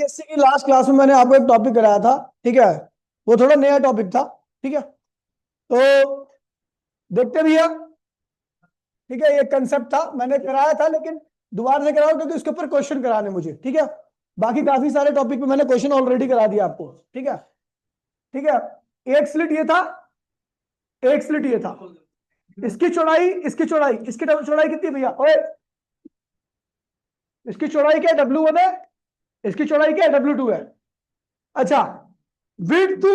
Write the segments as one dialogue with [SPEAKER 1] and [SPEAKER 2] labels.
[SPEAKER 1] SC की last class में मैंने आपको एक टॉपिक कराया था, ठीक है। वो थोड़ा नया टॉपिक था, ठीक है। तो देखते भी है, ठीक है। ये कंसेप्ट था, मैंने कराया था, लेकिन दोबारा से कराओ क्योंकि उसके ऊपर क्वेश्चन कराने मुझे, ठीक है। बाकी काफी सारे टॉपिक पे मैंने क्वेश्चन ऑलरेडी करा दिया आपको, ठीक है। ठीक है। एक स्लिट ये था, एक स्लिट ये था। इसकी चौड़ाई कितनी है भैया? ओए, इसकी चौड़ाई क्या है? W1 है। इसकी चौड़ाई क्या है? W2 है। अच्छा, विड्थ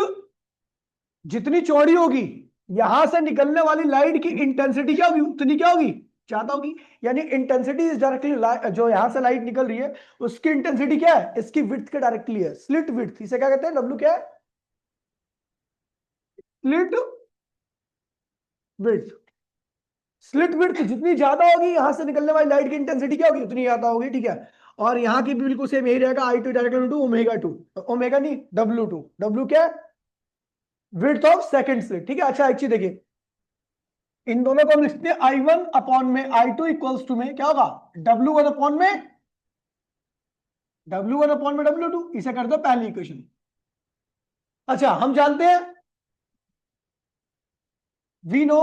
[SPEAKER 1] जितनी चौड़ी होगी, यहां से निकलने वाली लाइट की इंटेंसिटी क्या होगी? उतनी क्या होगी? ज्यादा होगी। यानी इंटेंसिटी इज डायरेक्टली, जो यहां से लाइट निकल रही है उसकी इंटेंसिटी क्या है? इसकी विड्थ के डायरेक्टली है। स्लिट विड्थ, इसे क्या कहते हैं? डब्ल्यू क्या है? Slit width. स्लिट विड्थ जितनी ज्यादा होगी, यहां से निकलने वाली लाइट की इंटेंसिटी क्या होगी? उतनी ज्यादा होगी, ठीक है। और यहां की भी बिल्कुल सेम यही रहेगा, I2 directly to omega two, omega नहीं W2। W क्या है? विड्थ ऑफ सेकंड स्लिट, ठीक है। अच्छा, एक चीज देखिए, इन दोनों को हम लिखते हैं I1 अपॉन में I2 इक्वल्स टू में क्या होगा? W1 अपॉन में W1 अपॉन में W2। इसे कर दो पहली इक्वेशन। अच्छा, हम जानते हैं, वी नो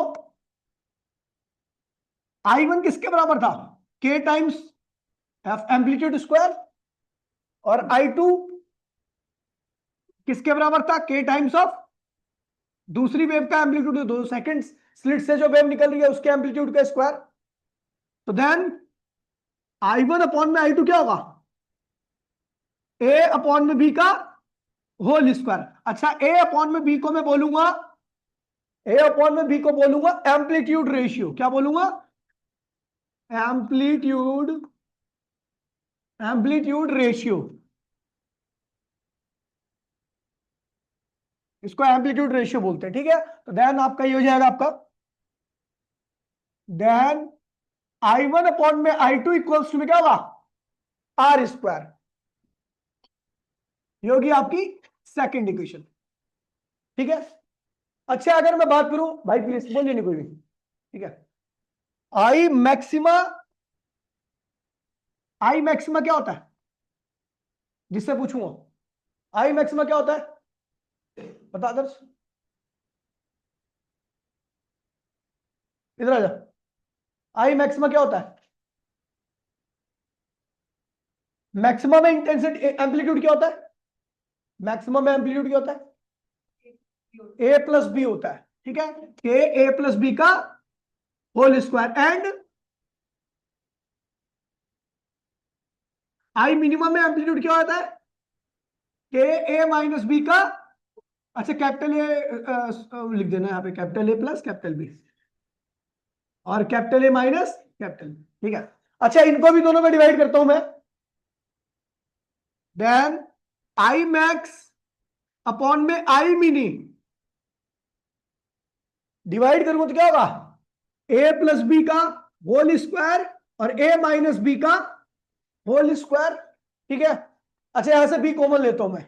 [SPEAKER 1] I1 किसके बराबर था? K times F amplitude square. और I2 किसके बराबर था? K टाइम्स ऑफ दूसरी वेव का एम्पलीट्यूड, दो सेकंड स्लिट से जो वेव निकल रही है उसके एम्पलीट्यूड का स्क्वायर। तो देन I1 अपॉन में I2 क्या होगा? A अपॉन में B का होल स्क्वायर। अच्छा, A अपॉन में B को मैं बोलूंगा, ए अपॉन में बी को बोलूंगा एम्पलीट्यूड रेशियो। क्या बोलूंगा? Amplitude, amplitude ratio. इसको एम्पलीट्यूड रेशियो बोलते हैं, ठीक है। तो देन आपका ये हो जाएगा आपका, देन I1 अपॉन में I2 इक्वल्स टू में क्या होगा? R square. ये होगी आपकी सेकंड इक्वेशन, ठीक है। अच्छा, अगर मैं बात करूं, भाई प्लीज बोलिए नहीं कोई भी, ठीक है। आई मैक्सिमा, आई मैक्सिमा क्या होता है? जिससे पूछूंगा, आई मैक्सिमा क्या होता है? बता दर्श, इधर आ जा। आई मैक्सिमा क्या होता है? मैक्सिमम में इंटेंसिटी एम्पलीट्यूड क्या होता है? मैक्सिमम में एम्पलीट्यूड क्या होता है? ए प्लस बी होता है, ठीक है। के ए प्लस बी का whole square and I minimum में एम्पलीट्यूड क्या होता है? के ए माइनस बी का, अच्छा कैपिटल ए लिख देना यहाँ पे, capital A plus capital B और capital A minus capital B, ठीक है। अच्छा, इनको भी दोनों में डिवाइड करता हूं मैं, देन आई मैक्स अपॉन में आई मिनी डिवाइड करूंगा तो क्या होगा? ए प्लस बी का होल स्क्वायर और ए माइनस बी का होल स्क्वायर, ठीक है। अच्छा, यहां से बी कॉमन लेता हूं मैं।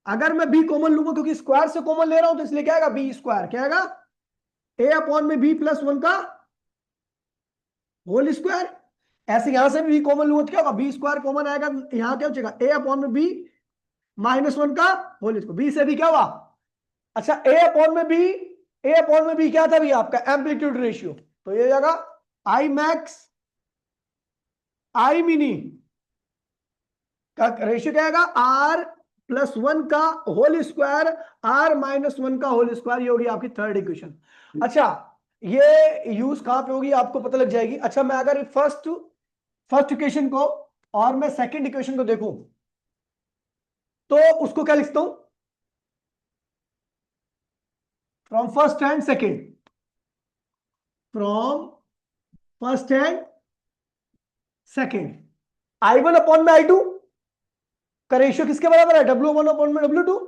[SPEAKER 1] अगर मैं बी कॉमन लूंगा, क्योंकि स्क्वायर से कॉमन ले रहा हूं, तो इसलिए क्या आएगा? बी स्क्वायर क्या आएगा? ए अपॉन में बी प्लस वन का होल स्क्वायर। ऐसे यहां से भी कॉमन लूंगा तो क्या होगा? बी स्क्वायर कॉमन आएगा, यहां क्या हो जाएगा? ए अपॉन में बी माइनस वन का होल स्क्वायर। बी से भी क्या हुआ? अच्छा, ए अपॉन में बी, ए अपॉन में बी क्या था भैया? आपका एम्पलीट्यूड रेशियो। तो ये जाएगा आई मैक्स आई मिनी का रेशियो क्या आएगा? आर प्लस वन का whole square, R minus one का होल स्क्वायर। ये होगी आपकी थर्ड इक्वेशन। अच्छा, ये यूज कहां पे होगी आपको पता लग जाएगी। अच्छा, मैं अगर फर्स्ट फर्स्ट इक्वेशन को और मैं सेकंड इक्वेशन को देखूं, तो उसको क्या लिखता हूं? From first and second, from first and second, I1 upon में I2 का रेशियो किसके बराबर है? W1 अपॉन में W2।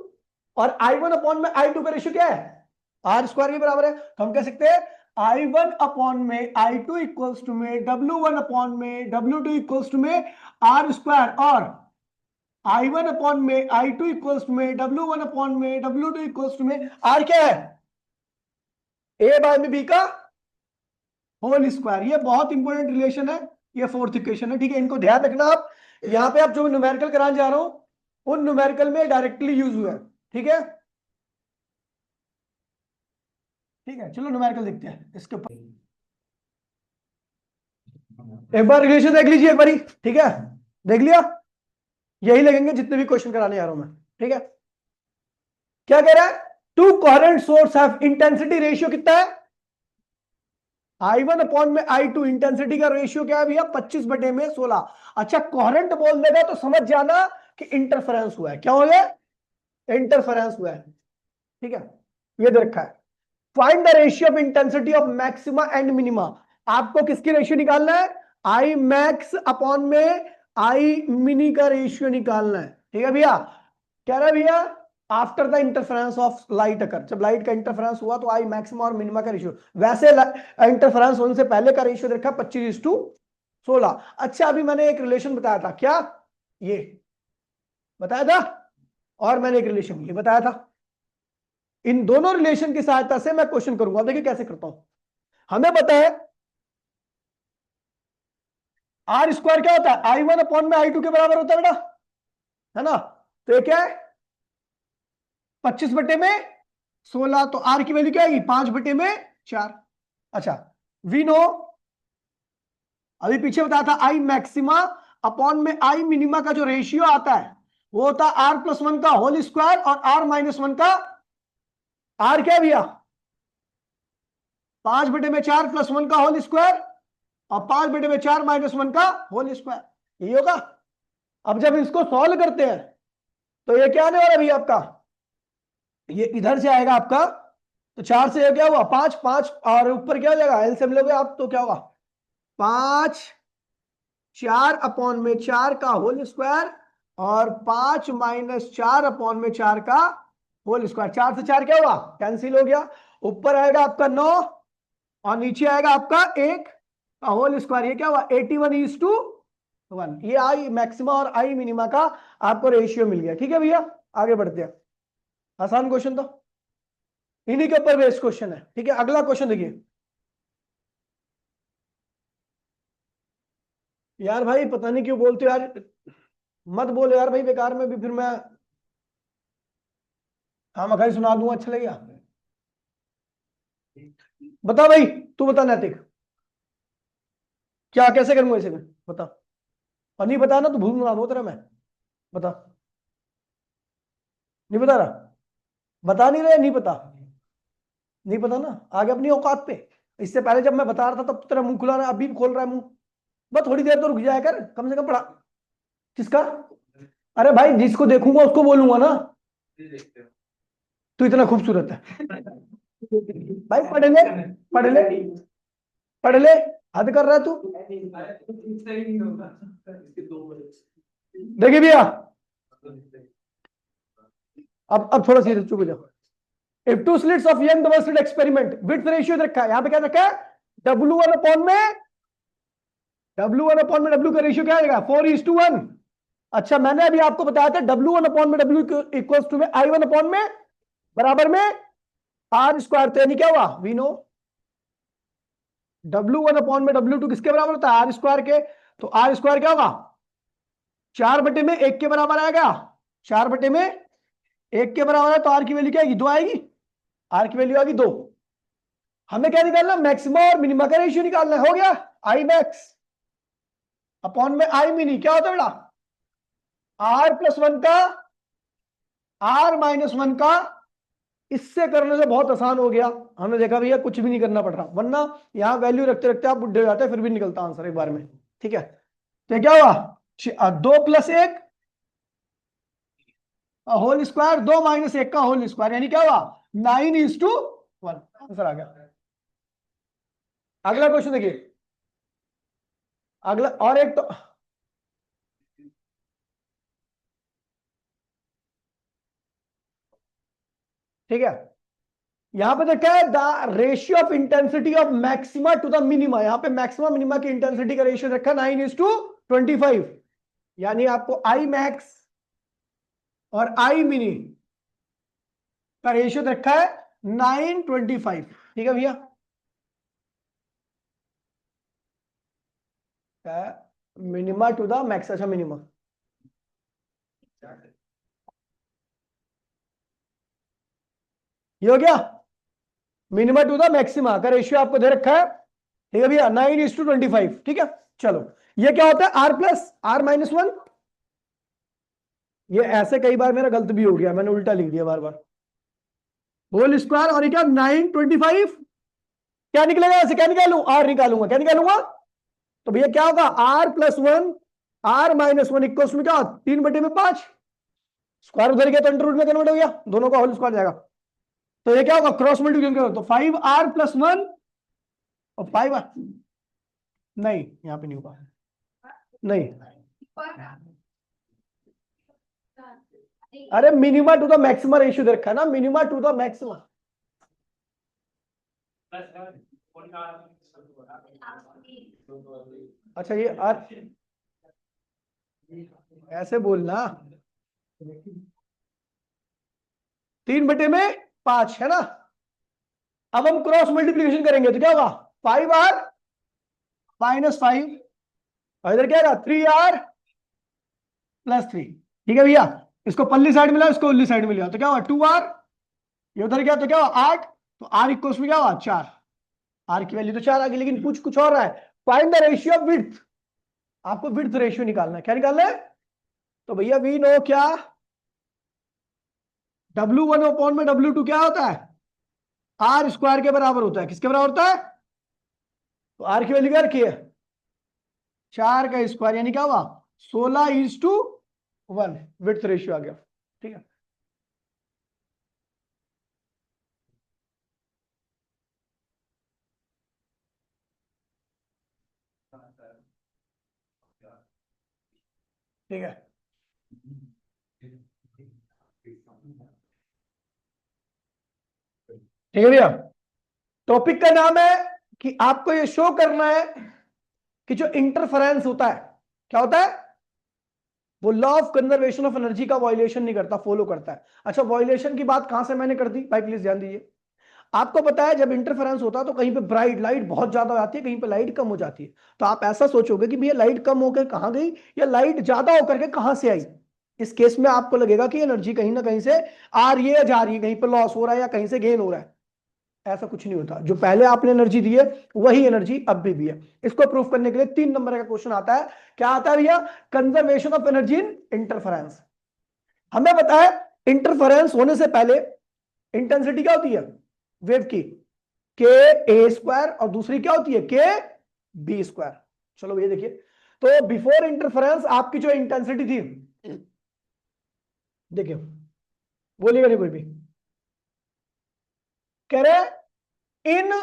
[SPEAKER 1] और I1 अपॉन में I2 का रेशियो क्या है? आर स्क्वायर के बराबर है। तो हम कह सकते हैं I1 अपॉन में I2 इक्वल्स टू में W1 अपॉन में W2 इक्वल्स टू में आर स्क्वायर, और I1 अपॉन में I2 इक्वल्स टू में W1 अपॉन में W2 इक्वल्स टू में आर क्या है? ए बाय में बी का होल स्क्वायर। ये बहुत इंपॉर्टेंट रिलेशन है, ये फोर्थ इक्वेशन है, ठीक है। इनको ध्यान रखना आप। यहां पे आप जो न्यूमेरिकल कराने जा रहा हूं, उन न्यूमेरिकल में डायरेक्टली यूज हुआ है। ठीक है, ठीक है, चलो न्यूमेरिकल देखते हैं इसके ऊपर। एक बार रिलेशन देख लीजिए एक बारी। ठीक है, देख लिया? यही लगेंगे जितने भी क्वेश्चन कराने जा रहा हूं मैं। ठीक है, क्या कह रहा है? To coherent source have intensity ratio कितना है? I1 अपॉन में I2। इंटेंसिटी का रेशियो क्या है भैया? 25/16। अच्छा, कोहेरेंट बोल देगा तो समझ जाना कि इंटरफेरेंस हुआ है। क्या हो गया? इंटरफेरेंस हुआ है। ठीक है, ये दे रखा है। Find the ratio of intensity of maxima and minima. आपको किसकी रेशियो निकालना है? आई मैक्स अपॉन में आई मिनी का रेशियो निकालना है। ठीक है भैया, कह रहा है भैया after the interference of light occur, जब लाइट का इंटरफेरेंस हुआ तो आई मैक्सिमा और मिनिमा का रेशियो। वैसे इंटरफेरेंस होने से पहले का रेशियो देखा 25:16। अच्छा, अभी मैंने एक रिलेशन बताया था, क्या ये बताया था? और मैंने एक रिलेशन ये बताया था। इन दोनों रिलेशन की सहायता से मैं क्वेश्चन करूंगा। देखिए कैसे करता हूं। हमें पता है आर स्क्वायर क्या होता है? I1 अपॉन में I2 के बराबर होता है बेटा, है ना? तो ये क्या है? 25/16। तो आर की वैल्यू क्या आएगी? 5/4। अच्छा, वी नो, अभी पीछे बताया था आई मैक्सिमा अपॉन में आई मिनिमा का जो रेशियो आता है वो होता है R+1 का होल स्क्वायर और R-1 का। आर क्या है भैया? 5/4 +1 का होल स्क्वायर और 5/4 - 1 का होल स्क्वायर, यही होगा। अब जब इसको सॉल्व करते हैं तो ये क्या आने वाला है भैया आपका? ये इधर से आएगा आपका, तो 4 से ये क्या हुआ? 5, 5 और ऊपर क्या हो जाएगा? एलसीएम लोगे आप तो क्या होगा? 5 4 अपॉन में 4 का होल स्क्वायर और 5 - 4 अपॉन में 4 का होल स्क्वायर। 4 से 4 क्या हुआ? कैंसिल हो गया। ऊपर आएगा आपका 9 और नीचे आएगा आपका 1 का होल स्क्वायर। ये क्या हुआ? 81:1। ये आई मैक्सिमा और आई मिनिमा का आपको रेशियो मिल गया। ठीक है भैया, आगे बढ़ते हैं। आसान क्वेश्चन था, इन्हीं के ऊपर बेस्ड क्वेश्चन है। ठीक है, अगला क्वेश्चन देखिए। यार भाई पता नहीं क्यों बोलते हो यार, मत बोलो यार भाई बेकार में भी, फिर मैं हाँ मखाई सुना दूंगा, अच्छा लगेगा? बता भाई, तू बता नैतिक, क्या कैसे करूंगा इसे मैं? बता। और नहीं बता ना तो भूल बना दो तेरा मैं। बता। नहीं बता रहा? बता नहीं रहे, नहीं पता? नहीं पता ना, आगे अपनी औकात पे। इससे पहले जब मैं बता रहा था तब तो तेरा मुंह खुला रहा, अभी भी खोल रहा है मुंह। बस थोड़ी देर तो रुक जाया कर, कम से कम पढ़ा। किसका? अरे भाई जिसको देखूंगा उसको बोलूंगा ना। तू इतना खूबसूरत है भाई, पढ़ ले, पढ़ ले, पढ़ ले। हद कर रहा है तू। देखिए भैया, अब थोड़ा सी चुप हो जाओ। If two slits of young double slit experiment, width ratio रखा है, यहां पे क्या रखा है? W1 अपॉन में W का रेशियो क्या आएगा? 4:1। अच्छा, मैंने अभी आपको बताया था W1 अपॉन में W इक्वल्स टू में I1 अपॉन में बराबर में आर स्क्वायर। तो यानी क्या हुआ? वी नो W1 अपॉन में W2 किसके बराबर होता है? आर स्क्वायर के। तो आर स्क्वायर क्या होगा? 4/1 के बराबर आएगा। 4/1 के बराबर है तो आर की वैल्यू क्या आएगी? 2 आएगी। आर की वैल्यू आएगी 2। हमें क्या निकालना? मैक्सिमा और मिनिमा का रेशियो निकालना है। हो गया, आई मैक्स अपॉन में आई मिनी क्या होता है बेटा? R+1 का R-1 का। इससे करने से बहुत आसान हो गया। हमने देखा भैया कुछ भी नहीं करना पड़ रहा, वरना यहां वैल्यू रखते रखते आप बुढ़े हो जाते हैं, फिर भी निकलता आंसर एक बार में। ठीक है, तो क्या हुआ? 2+1 होल स्क्वायर, 2 - 1 का होल स्क्वायर, यानी क्या हुआ? 9:1 आंसर आ गया। अगला क्वेश्चन देखिए। अगला और एक तो ठीक है, यहां पे देखा है the ratio of intensity of maxima to the minima. यहां पे मैक्सिमा मिनिमा की इंटेंसिटी का रेशियो रखा है 9:25। यानी आपको आई मैक्स और आई मिनी का रेशियो रखा है 9:25। ठीक है भैया, मिनिमा टू द मैक्स। अच्छा मिनिमा ये हो गया मिनिमा टू द मैक्सिमा का रेशियो आपको दे रखा है, ठीक है भैया, 9:25, ठीक है। चलो ये क्या होता है, R+R-1। ये ऐसे कई बार मेरा गलत भी हो गया, मैंने उल्टा लिख दिया बार बार, होल स्क्वायर, और ये क्या 925, क्या निकलेगा ऐसे, क्या निकालूं, R निकालूंगा, क्या निकालूंगा, तो भैया क्या होगा, R+1 R-1 इक्वल में क्या, 3/5, स्क्वायर उधर गया तो अंडर रूट में कन्वर्ट हो गया, दोनों का होल स्क्वायर जाएगा, तो ये क्या होगा, क्रॉस मल्टीप्लिकेशन करो तो 5R+1 और 5R, नहीं यहां पे नहीं होगा, नहीं, अरे minima to the maxima ratio दे रखा है ना, मिनिमा टू द मैक्सिमा, अच्छा ये ऐसे बोलना, 3/5 है ना। अब हम क्रॉस मल्टीप्लीकेशन करेंगे तो क्या होगा, 5R-5, और इधर क्या होगा, 3R+3, ठीक है भैया। इसको पल्ली साइड मिला, इसको उल्ली साइड मिला तो क्या हुआ, 2R, ये उधर गया तो क्या हुआ 8, तो R इक्वल में क्या हुआ 4, R की वैल्यू तो 4 आ गई, लेकिन कुछ और रहा है, find the ratio of width, आपको विड्थ रेशियो निकालना है, क्या निकालना है, तो भैया वी नो क्या, W1 में W2 क्या होता है, R² के बराबर होता है, किसके बराबर होता है, तो R की वैल्यू क्या रखी है, 4 का स्क्वायर, यानी क्या हुआ 16:1, विड्थ रेशियो आ गया, ठीक है। ठीक है, ठीक है भैया, टॉपिक का नाम है कि आपको ये शो करना है कि जो इंटरफेरेंस होता है, क्या होता है, वो law of conservation of energy का वायलेशन नहीं करता, फॉलो करता है। अच्छा, वायलेशन की बात कहां से मैंने कर दी भाई, प्लीज ध्यान दीजिए। आपको पता है जब इंटरफेरेंस होता है तो कहीं पे ब्राइट लाइट बहुत ज्यादा हो जाती है, कहीं पे लाइट कम हो जाती है, तो आप ऐसा सोचोगे कि भैया लाइट कम होकर कहां गई या लाइट ज्यादा होकर के कहां से आई। इस केस में आपको लगेगा कि एनर्जी कहीं ना कहीं से आ रही है या जा रही है, कहीं पे लॉस हो रहा है या कहीं से गेन हो रहा है। ऐसा कुछ नहीं होता, जो पहले आपने एनर्जी दी है वही एनर्जी अब भी है। इसको प्रूफ करने के लिए 3 नंबर का क्वेश्चन आता है, क्या आता है भैया, conservation of energy in interference. हमें पता है इंटरफेरेंस होने से पहले इंटेंसिटी क्या होती है वेव की, K(A²) और दूसरी क्या होती है, K(B²). चलो ये देखिए, तो बिफोर इंटरफेरेंस आपकी जो इंटेंसिटी थी, देखिए बोलिएगा नहीं कोई भी, कह रहे in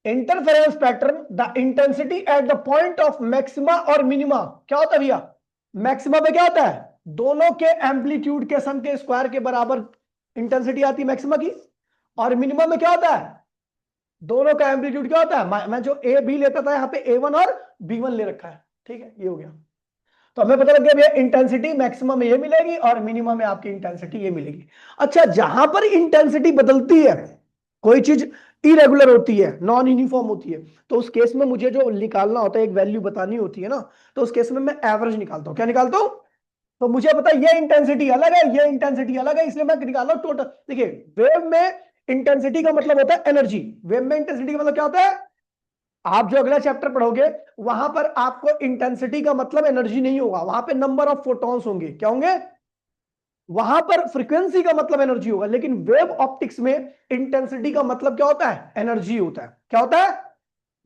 [SPEAKER 1] interference pattern the intensity at the point of maxima और मिनिमा क्या होता है भैया, मैक्सिमा पे क्या होता है, दोनों के एम्पलीट्यूड के सम के स्क्वायर के बराबर इंटेंसिटी आती है मैक्सिमा की, और मिनिमम में क्या होता है, दोनों का एम्पलीट्यूड क्या होता है, मैं जो ए बी लेता था यहाँ पे A1 और B1 ले रखा है, ठीक है, ये हो गया। तो हमें पता लग गया भैया इंटेंसिटी मैक्सिमम में ये मिलेगी और मिनिमम में आपकी इंटेंसिटी ये मिलेगी। अच्छा, जहां पर इंटेंसिटी बदलती है, कोई चीज इरेगुलर होती है, नॉन यूनिफॉर्म होती है, तो उस केस में मुझे जो निकालना होता है, एक वैल्यू बतानी होती है ना, तो उस केस में मैं एवरेज निकालता हूं, क्या निकालता हूं, तो मुझे पता है ये इंटेंसिटी अलग है, ये इंटेंसिटी अलग है, इसलिए मैं निकाल रहा हूं टोटल। देखिए वेव में इंटेंसिटी का मतलब होता है एनर्जी, वेव में इंटेंसिटी का मतलब क्या होता है, आप जो अगला चैप्टर पढ़ोगे वहां पर आपको इंटेंसिटी का मतलब एनर्जी नहीं होगा, वहां पे नंबर ऑफ फोटॉन्स होंगे, क्या होंगे, वहां पर फ्रीक्वेंसी का मतलब एनर्जी होगा, लेकिन वेव ऑप्टिक्स में इंटेंसिटी का मतलब क्या होता है, एनर्जी होता है। क्या होता है,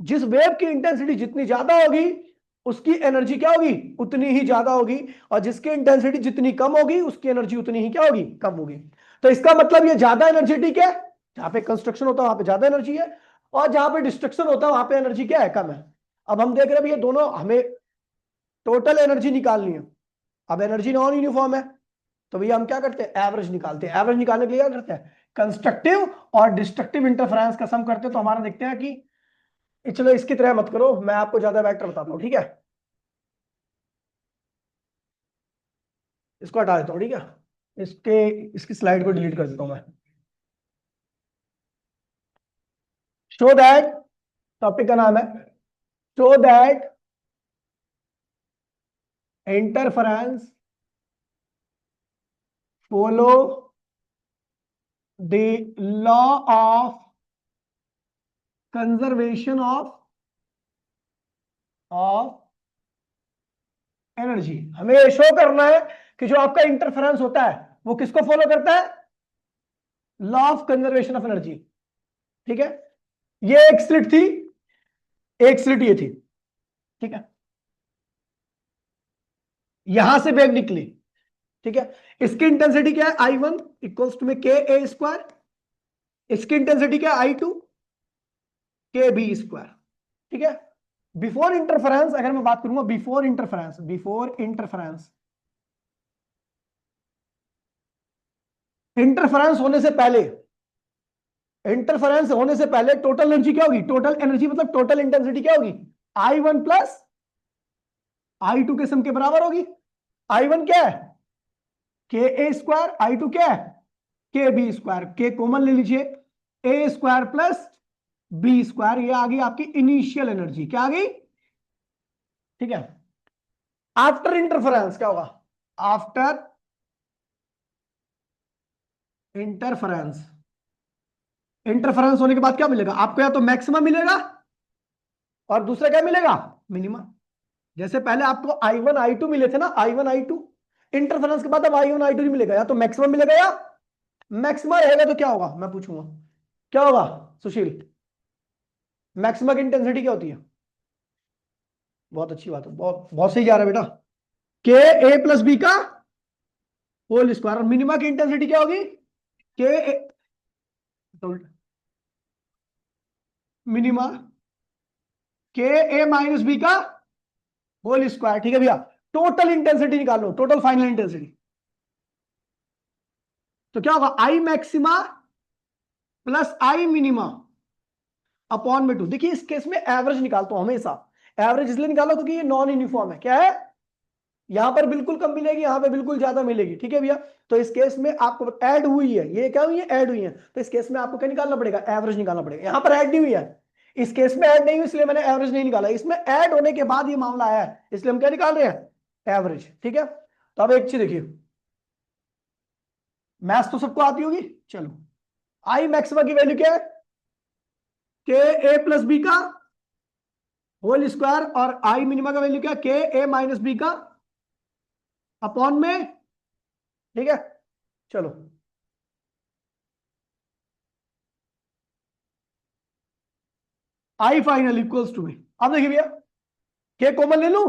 [SPEAKER 1] जिस वेव की इंटेंसिटी जितनी ज्यादा होगी उसकी एनर्जी क्या होगी, उतनी ही ज्यादा होगी, और जिसकी इंटेंसिटी जितनी कम होगी उसकी एनर्जी उतनी ही क्या होगी, कम होगी। तो इसका मतलब ये ज्यादा एनर्जेटिक है, जहां पे कंस्ट्रक्शन होता है वहां पे ज्यादा एनर्जी है, और जहां पे डिस्ट्रक्शन होता है वहां पे एनर्जी क्या है, कम है। अब हम देख रहे हैं ये दोनों, हमें टोटल एनर्जी निकालनी है, अब एनर्जी नॉन यूनिफॉर्म है, तो भैया हम क्या करते हैं, एवरेज निकालते हैं। एवरेज निकालने के लिए क्या करते हैं, कंस्ट्रक्टिव और डिस्ट्रक्टिव इंटरफेरेंस का सम करते हैं, तो हमारा देखते हैं कि चलो इसकी तरह मत करो, मैं आपको ज्यादा बेटर बताता हूं, ठीक है, इसको हटा देता हूं, ठीक है, इसकी स्लाइड को डिलीट कर देता हूं मैं। शो दैट, टॉपिक का नाम है show that interference follow the law of conservation of energy. हमें शो करना है कि जो आपका इंटरफेरेंस होता है वो किसको फॉलो करता है? Law of conservation of energy. ठीक है, ये एक स्लिट थी, एक स्लिट ये थी। ठीक है, यहां से वेव निकली। ठीक है, इसकी इंटेंसिटी क्या है? I1 इक्वल्स टू में के ए स्क्वायर। इसकी इंटेंसिटी क्या है? I2 के बी स्क्वायर। ठीक है, बिफोर इंटरफेरेंस अगर मैं बात करूंगा, बिफोर इंटरफेरेंस इंटरफेरेंस होने से पहले टोटल एनर्जी क्या होगी? टोटल एनर्जी मतलब टोटल इंटेंसिटी क्या होगी? I1 प्लस I2 के सम के बराबर होगी। I1 क्या है? K a square. I2 क्या है? के बी स्क्वायर। के कॉमन ले लीजिए, ए स्क्वायर प्लस बी स्क्वायर, ये आ गई आपकी इनिशियल एनर्जी। क्या आ गई? ठीक है, आफ्टर इंटरफेरेंस क्या होगा? आफ्टर इंटरफेरेंस, इंटरफेरेंस होने के बाद क्या मिलेगा आपको? या तो मैक्सिमम मिलेगा और दूसरा क्या मिलेगा? मिनिमम। जैसे पहले आपको I1 I2 मिले थे ना, I1 I2, इंटरफेरेंस के बाद अब I1 I2 नहीं मिलेगा, या तो मैक्सिमम मिलेगा या मैक्सिमम रहेगा। तो क्या होगा मैं पूछूंगा, क्या होगा सुशील? मैक्सिमम की इंटेंसिटी क्या होती है? बहुत अच्छी बात है, बहुत बहुत सही जा रहा है बेटा। के ए प्लस बी का होल स्क्वायर। और मिनिमा की इंटेंसिटी क्या होगी? के मिनिमा के ए माइनस बी का होल स्क्वायर। ठीक है भैया, टोटल इंटेंसिटी निकालो, टोटल फाइनल इंटेंसिटी। तो क्या होगा? आई मैक्सिमा प्लस आई मिनिमा अपॉन में 2। देखिए इस केस में एवरेज निकालता हूं हमेशा। एवरेज इसलिए निकालो क्योंकि ये नॉन यूनिफॉर्म है। क्या है? यहां पर बिल्कुल कम मिलेगी, यहां पे बिल्कुल ज्यादा मिलेगी। ठीक है भैया, तो इस केस में आपको ऐड हुई है, ये क्या हुई है? ऐड हुई है। तो इस केस में आपको क्या निकालना पड़ेगा? एवरेज निकालना पड़ेगा। यहां पर ऐड नहीं हुई है, इस केस में ऐड नहीं हुई, इसलिए मैंने एवरेज नहीं निकाला। इसमें ऐड होने के बाद ये मामला आया है, इसलिए हम क्या निकाल रहे हैं? एवरेज। ठीक है, तो अब एक चीज देखिए, मैथ्स तो सबको आती होगी। चलो, आई मैक्सिमा की वैल्यू क्या है? के ए प्लस बी का होल स्क्वायर। और आई मिनिमा का वैल्यू क्या? के ए माइनस बी का अपॉन में। ठीक है, चलो आई फाइनल इक्वल्स टू में। अब देखिए भैया, के कॉमन ले लू,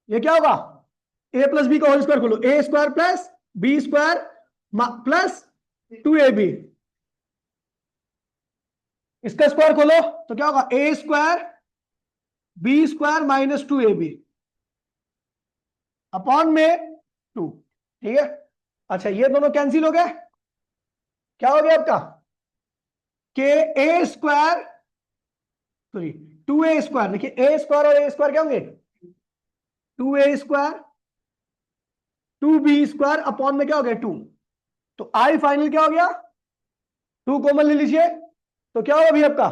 [SPEAKER 1] ये क्या होगा? ए प्लस बी का होल स्क्वायर खोलो, A square plus B square plus 2ab। इसका स्क्वायर खोलो तो क्या होगा? A square B square minus 2ab upon में 2। ठीक है, अच्छा ये दोनों कैंसिल हो गए, क्या हो गया आपका? के a square sorry 2a square. देखिए ए स्क्वायर और ए स्क्वायर क्या होंगे? 2a square 2b square upon में क्या हो गया? 2। तो आई फाइनल क्या हो गया? 2 कॉमन ले लीजिए, तो क्या होगा अभी आपका?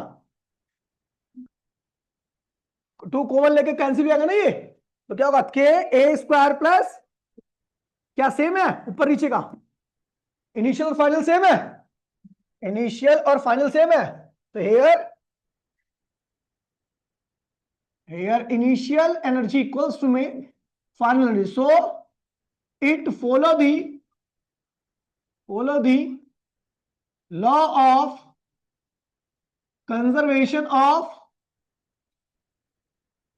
[SPEAKER 1] 2 कॉमन लेके कैंसिल भी आएगा ना ये, तो क्या होगा? के ए स्क्वायर प्लस क्या सेम है ऊपर नीचे का? इनिशियल और फाइनल सेम है, इनिशियल और फाइनल सेम है। तो here here initial energy equals to में final energy. So it follow the law of conservation of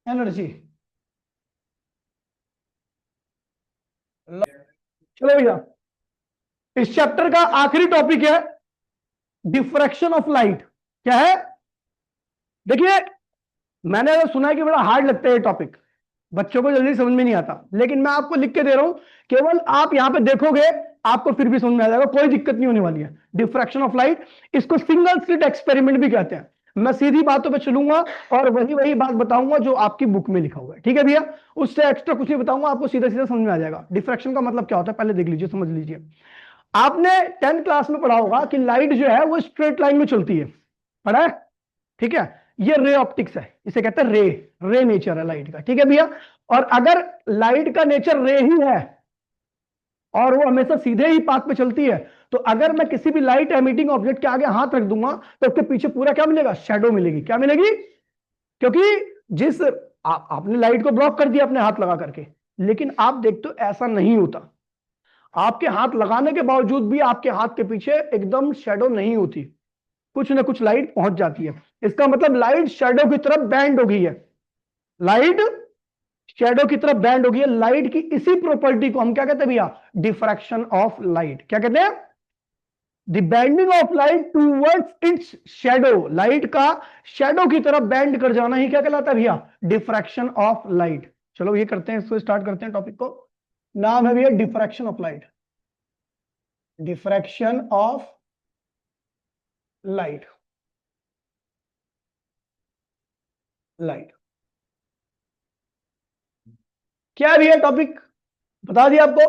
[SPEAKER 1] energy। चलो भैया, इस चैप्टर का आखिरी टॉपिक है डिफ्रैक्शन ऑफ लाइट। क्या है? देखिए मैंने सुना है कि बड़ा हार्ड लगता है ये टॉपिक, बच्चों को जल्दी समझ में नहीं आता, लेकिन मैं आपको लिख के दे रहा हूं, केवल आप यहां पे देखोगे आपको फिर भी समझ में आ जाएगा, कोई दिक्कत नहीं होने वाली है। डिफ्रैक्शन ऑफ लाइट, इसको सिंगल स्लिट एक्सपेरिमेंट भी कहते हैं। मैं सीधी बातों पे चलूंगा और वही वही बात बताऊंगा जो आपकी बुक में लिखा हुआ है। ठीक है भैया, उससे एक्स्ट्रा कुछ नहीं बताऊंगा, आपको सीधा सीधा समझ में आ जाएगा। डिफ्रैक्शन का मतलब क्या होता है पहले देख लीजिए, समझ लीजिए। आपने 10th क्लास में पढ़ा होगा कि लाइट जो है वो स्ट्रेट लाइन में चलती है, पढ़ा है? ठीक है, ये रे ऑप्टिक्स है, इसे कहते हैं रे। रे नेचर है लाइट का। ठीक है भैया, और अगर लाइट का नेचर रे ही है और वो हमेशा सीधे ही पाथ पे चलती है। तो अगर मैं किसी भी लाइट एमिटिंग ऑब्जेक्ट के आगे हाथ रख दूंगा तो उसके पीछे पूरा क्या मिलेगा, शेडो मिलेगी। क्या मिलेगी? क्योंकि जिस आपने लाइट को ब्लॉक कर दिया अपने हाथ लगा करके, लेकिन आप देखते हो ऐसा नहीं होता। आपके हाथ लगाने के बावजूद भी आपके हाथ के पीछे एकदम शेडो नहीं होती, कुछ ना कुछ लाइट पहुंच जाती है। इसका मतलब लाइट शेडो की तरफ बैंड हो गई है। लाइट शेडो की तरफ बैंड हो गई है। लाइट की इसी प्रॉपर्टी को हम क्या कहते हैं भैया, डिफ्रैक्शन ऑफ लाइट। क्या कहते हैं? The bending of light towards its shadow. Light का शेडो की तरफ बेंड कर जाना ही क्या कहलाता है भैया, डिफ्रैक्शन ऑफ लाइट। चलो ये करते हैं, इसको स्टार्ट करते हैं टॉपिक को। नाम है भैया diffraction of light. Diffraction of light. Light क्या है भैया टॉपिक, बता दिया आपको।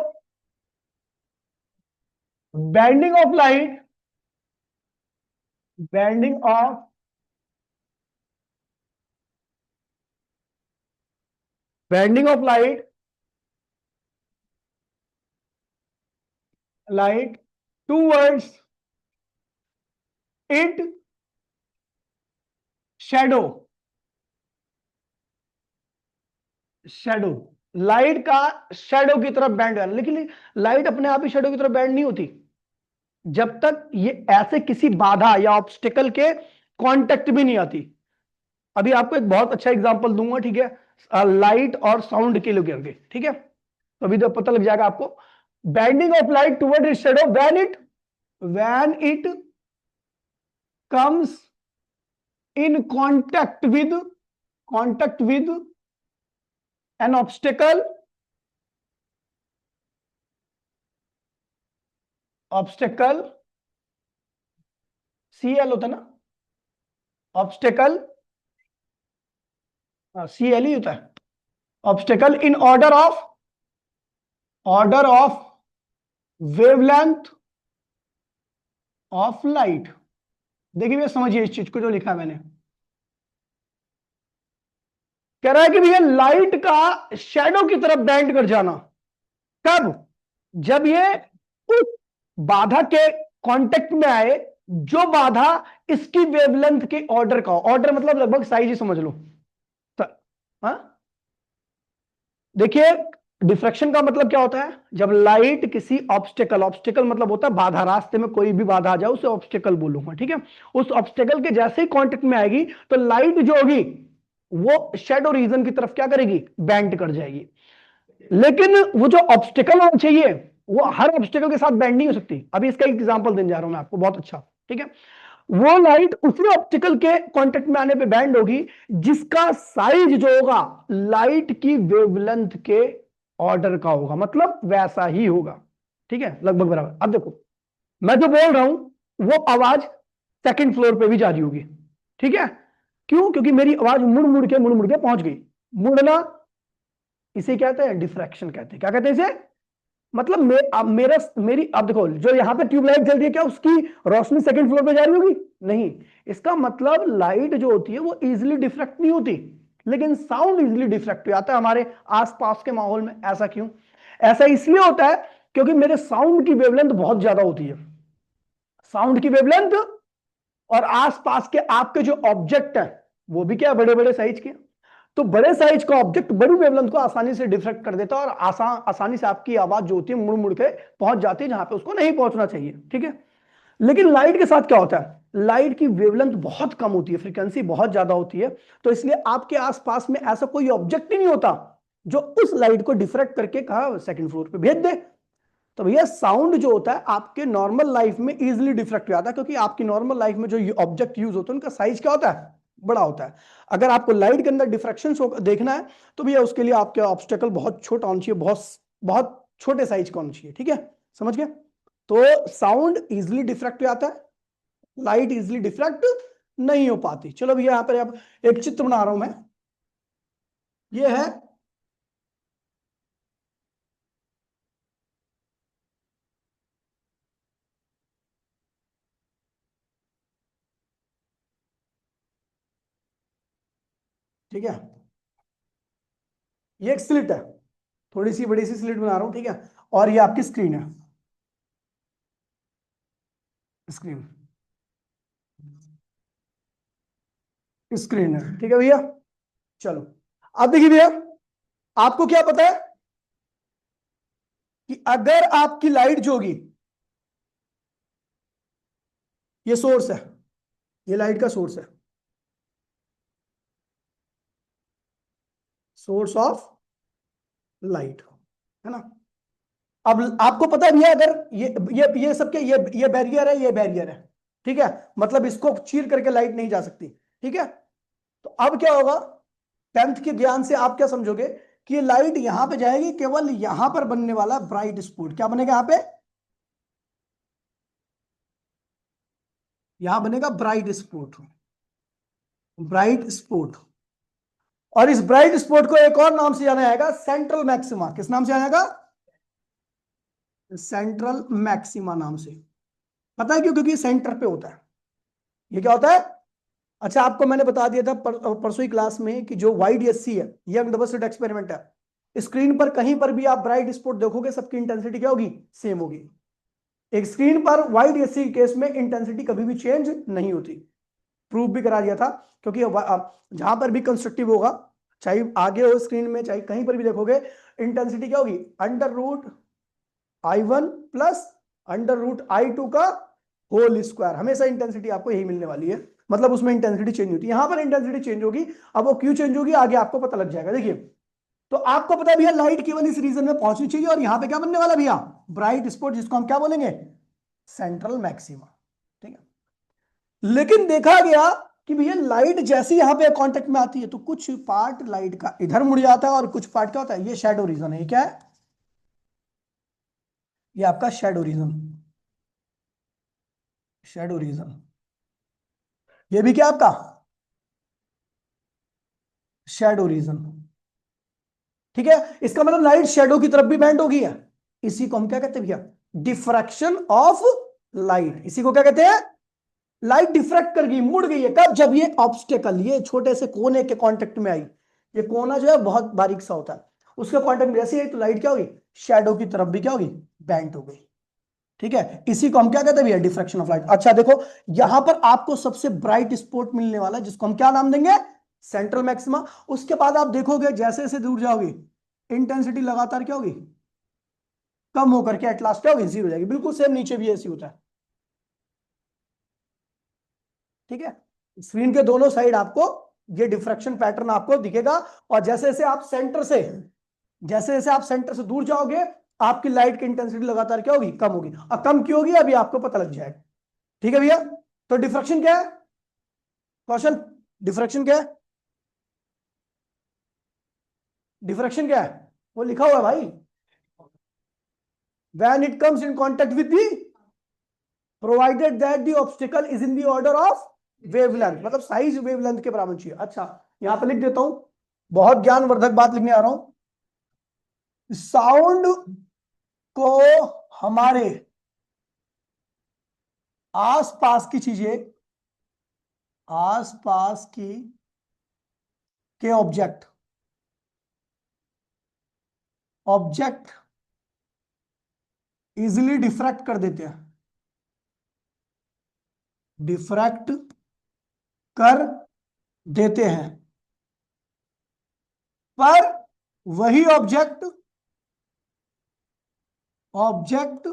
[SPEAKER 1] Bending of light, bending of bending of light, light towards it shadow. Shadow, light का शेडो की तरफ बैंड है, लेकिन लाइट अपने आप ही शेडो की तरफ बैंड नहीं होती जब तक ये ऐसे किसी बाधा या ऑब्स्टिकल के कांटेक्ट भी नहीं आती। अभी आपको एक बहुत अच्छा एग्जांपल दूंगा, ठीक है, लाइट और साउंड के लिए, ठीक है। तो अभी तो पता लग जाएगा आपको। Bending of light toward it shadow when it comes in contact with an obstacle, C L होता है ना, ऑब्स्टेकल, सी एल ही होता है। Obstacle in order of wavelength of light. देखिए भैया समझिए इस चीज को जो लिखा है मैंने। कह रहा है कि भैया लाइट का शैडो की तरफ बेंड कर जाना कब, जब ये उस बाधा के कांटेक्ट में आए जो बाधा इसकी वेवलेंथ के ऑर्डर का, ऑर्डर मतलब लगभग साइज ही समझ लो। तो, हाँ देखिए, डिफ्रैक्शन का मतलब क्या होता है, जब लाइट किसी ऑब्स्टेकल, ऑब्स्टेकल मतलब होता है बाधा, रास्ते में कोई भी बाधा आ जाए उसे ऑब्स्टेकल बोलूंगा, ठीक है। उस ऑब्स्टेकल के जैसे ही कांटेक्ट में आएगी तो लाइट जो होगी वो शेडो रीजन की तरफ क्या करेगी, बेंड कर जाएगी। लेकिन वो जो ऑब्स्टेकल होना चाहिए वो हर ऑब्स्टेकल के साथ बेंड नहीं हो सकती। अभी इसका एक एग्जांपल देने जा रहा हूं मैं आपको, बहुत अच्छा, ठीक है। वो लाइट उसी ऑप्टिकल के कांटेक्ट में आने पे बैंड होगी जिसका साइज जो होगा लाइट की वेवलेंथ के ऑर्डर का होगा, मतलब वैसा ही होगा, ठीक है, लगभग बराबर। अब देखो मैं जो बोल रहा हूं वो आवाज सेकंड फ्लोर पे भी जा रही होगी, ठीक है। क्यों? क्योंकि मेरी आवाज मुड़ मुड़ के पहुंच गई। मुड़ना इसे कहते हैं डिफ्रैक्शन कहते हैं। क्या कहते हैं इसे? मतलब अब मेरी अब देखो जो यहां पे ट्यूबलाइट जल रही है क्या उसकी रोशनी सेकंड फ्लोर पे जा रही होगी? नहीं। इसका मतलब लाइट जो होती है वो इजीली डिफ्रैक्ट नहीं होती, लेकिन साउंड इजीली डिफ्रैक्ट हो जाता है हमारे आसपास के माहौल में। ऐसा क्यों? ऐसा इसलिए होता है क्योंकि मेरे साउंड की वेवलेंथ बहुत ज्यादा होती है। साउंड की वेवलेंथ और आसपास के आपके जो ऑब्जेक्ट है वो भी क्या, बड़े बड़े साइज के। तो बड़े साइज का ऑब्जेक्ट बड़ी वेवलेंथ को आसानी से डिफ्रेक्ट कर देता है और आसानी से आपकी आवाज जो होती है मुड़ मुड़ के पहुंच जाती है जहां पे उसको नहीं पहुंचना चाहिए, ठीक है। लेकिन लाइट के साथ क्या होता है, लाइट की वेवलेंथ बहुत कम होती है, फ्रीक्वेंसी बहुत ज्यादा होती है। तो इसलिए आपके आसपास में ऐसा कोई ऑब्जेक्ट ही नहीं होता जो उस लाइट को डिफ्रेक्ट करके कहा सेकंड फ्लोर पे भेज दे। तो भैया साउंड जो होता है आपके नॉर्मल लाइफ में इजीली डिफ्रेक्ट हो जाता है, क्योंकि आपकी नॉर्मल लाइफ में जो ऑब्जेक्ट यूज होते हैं उनका साइज क्या होता है, बड़ा होता है। अगर आपको लाइट के अंदर डिफ्रैक्शन देखना है तो भैया उसके लिए आपका ऑब्स्टेकल बहुत छोटा होना चाहिए, बहुत बहुत छोटे साइज का होना चाहिए, ठीक है। समझ गए? तो साउंड इजिली डिफ्रैक्ट हो जाता है, लाइट इजिली डिफ्रैक्ट नहीं हो पाती। चलो भैया यहाँ पर अब एक चित्र बना रहा हूं मैं। ये है, ठीक है, ये एक स्लिट है, थोड़ी सी बड़ी सी स्लिट बना रहा हूं, ठीक है। और ये आपकी स्क्रीन है, स्क्रीन, स्क्रीन है। ठीक है भैया, चलो अब देखिए भैया, आपको क्या पता है कि अगर आपकी लाइट जो होगी, ये सोर्स है, ये लाइट का सोर्स है, सोर्स ऑफ लाइट, है ना। अब आपको पता है भैया, अगर ये सब क्या, ये बैरियर है, ये बैरियर है, ठीक है, मतलब इसको चीर करके लाइट नहीं जा सकती, ठीक है। तो अब क्या होगा, 10th के ज्ञान से आप क्या समझोगे कि ये लाइट यहां पे जाएगी, केवल यहां पर बनने वाला ब्राइट स्पॉट क्या बनेगा, यहां पे, यहां बनेगा ब्राइट स्पॉट, ब्राइट स्पॉट। और इस ब्राइट स्पॉट को एक और नाम से जाना जाएगा, सेंट्रल मैक्सिमा। किस नाम से जाना जाएगा, सेंट्रल मैक्सिमा नाम से। पता है क्यों, क्योंकि सेंटर पे होता है। ये क्या होता है, अच्छा आपको मैंने बता दिया था परसों ही क्लास में कि जो YDSC है, यंग डबल स्लिट एक्सपेरिमेंट है, स्क्रीन पर कहीं पर भी आप ब्राइट स्पॉट देखोगे, सबकी इंटेंसिटी क्या होगी, सेम होगी। एक स्क्रीन पर YDSC के केस में इंटेंसिटी कभी भी चेंज नहीं होती, प्रूव भी करा दिया था। क्योंकि जहां पर भी कंस्ट्रक्टिव होगा, चाहे आगे हो स्क्रीन में, चाहे कहीं पर भी देखोगे, इंटेंसिटी क्या होगी, √I1 प्लस √I2 का होल स्क्वायर। हमेशा इंटेंसिटी आपको यही मिलने वाली है, मतलब उसमें इंटेंसिटी चेंज होती है, यहां पर इंटेंसिटी चेंज होगी। अब वो क्यों चेंज होगी, आगे आपको पता लग जाएगा। देखिए, तो आपको पता है भैया, लाइट केवल इस रीजन में पहुंचनी चाहिए, और यहां पे क्या बनने वाला भैया, ब्राइट स्पॉट, जिसको हम क्या बोलेंगे, सेंट्रल मैक्सिमा, ठीक है। लेकिन देखा गया कि भैया लाइट जैसी यहां पे कांटेक्ट में आती है, तो कुछ पार्ट लाइट का इधर मुड़ जाता है, और कुछ पार्ट क्या होता है, ये शैडो रीजन है। ये क्या है, ये आपका शैडो रीजन, शैडो रीजन। ये भी क्या आपका शैडो रीजन, ठीक है। इसका मतलब लाइट शैडो की तरफ भी बेंड होगी है। इसी को हम क्या कहते हैं भैया, डिफ्रैक्शन ऑफ लाइट। इसी को क्या कहते हैं, लाइट डिफ्रैक्ट कर गई, मुड़ गई है। कब, जब ये ऑब्स्टेकल, ये छोटे से कोने के कांटेक्ट में आई। ये कोना जो है बहुत बारीक सा होता है, उसके कांटेक्ट में जैसे आई, तो लाइट क्या होगी, शैडो की तरफ भी क्या होगी, बेंड हो गई, ठीक है। इसी को हम क्या कहते हैं भैया, डिफ्रैक्शन ऑफ लाइट। अच्छा देखो, यहां पर आपको सबसे ब्राइट स्पॉट मिलने वाला है, जिसको हम क्या नाम देंगे, सेंट्रल मैक्सिमा। उसके बाद आप देखोगे जैसे जैसे दूर जाओगे, इंटेंसिटी लगातार क्या होगी, कम होकर के एट लास्ट क्या होगी, जीरो हो जाएगी। बिल्कुल सेम नीचे भी ऐसी होता है, ठीक है। स्क्रीन के दोनों साइड आपको ये डिफ्रैक्शन पैटर्न आपको दिखेगा। और जैसे जैसे आप सेंटर से, जैसे जैसे आप सेंटर से दूर जाओगे, आपकी लाइट की इंटेंसिटी लगातार क्या होगी, कम होगी। और कम क्यों होगी, अभी आपको पता लग जाएगा, ठीक है भैया। तो डिफ्रैक्शन क्या है, कौशल, डिफ्रैक्शन क्या है, डिफ्रैक्शन क्या है, वो लिखा हुआ है भाई, when it comes in contact with the, provided that the obstacle is in the order of wavelength, मतलब साइज वेवलेंथ के बराबर चाहिए। अच्छा यहां पे लिख देता हूं, बहुत ज्ञानवर्धक बात लिखने आ रहा हूं। साउंड को हमारे आसपास की चीजें, आसपास की के ऑब्जेक्ट, ऑब्जेक्ट इजिली डिफ्रैक्ट कर देते हैं, डिफ्रैक्ट कर देते हैं। पर वही ऑब्जेक्ट, ऑब्जेक्ट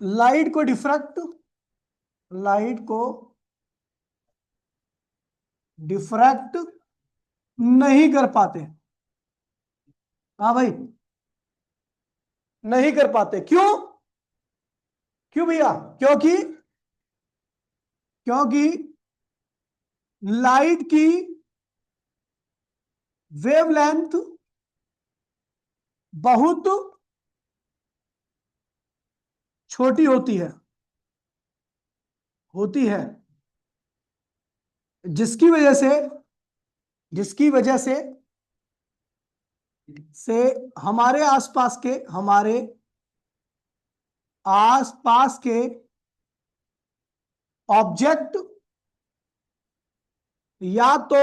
[SPEAKER 1] लाइट को डिफ्रैक्ट, लाइट को डिफ्रैक्ट नहीं कर पाते। हाँ भाई, नहीं कर पाते। क्यों, क्यों भैया, क्योंकि, क्योंकि लाइट की वेवलेंथ बहुत छोटी होती है, जिसकी वजह से, जिसकी वजह से हमारे आसपास के, हमारे आसपास के ऑब्जेक्ट या तो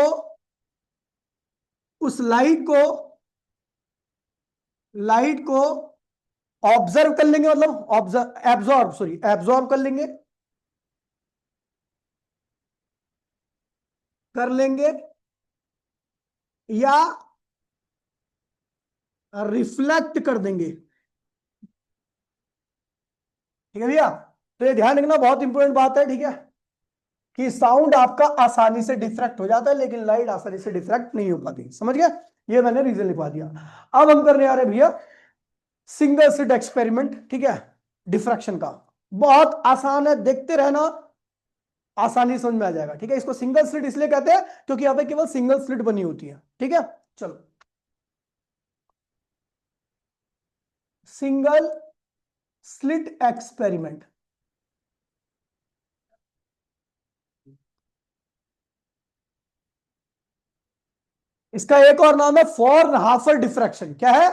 [SPEAKER 1] उस लाइट को लाइट को ऑब्जर्व कर लेंगे, मतलब ऑब्जर्व एब्जॉर्ब, सॉरी एब्जॉर्ब कर लेंगे या रिफ्लेक्ट कर देंगे। ठीक है भैया, तो ये ध्यान रखना, बहुत इंपॉर्टेंट बात है, ठीक है, कि साउंड आपका आसानी से डिफ्रैक्ट हो जाता है लेकिन लाइट आसानी से डिफ्रैक्ट नहीं हो पाती। समझ गया, ये मैंने रीजन लिखवा दिया। अब हम करने आ रहे हैं भैया सिंगल स्लिट एक्सपेरिमेंट, ठीक है, डिफ्रैक्शन का। बहुत आसान है, देखते रहना, आसानी समझ में आ जाएगा। ठीक है, इसको सिंगल स्लिट इसलिए कहते हैं क्योंकि यहां पे केवल सिंगल स्लिट बनी होती है। ठीक है, चलो, सिंगल स्लिट एक्सपेरिमेंट। इसका एक और नाम है फॉर्नहाफर डिफ्रैक्शन। क्या है?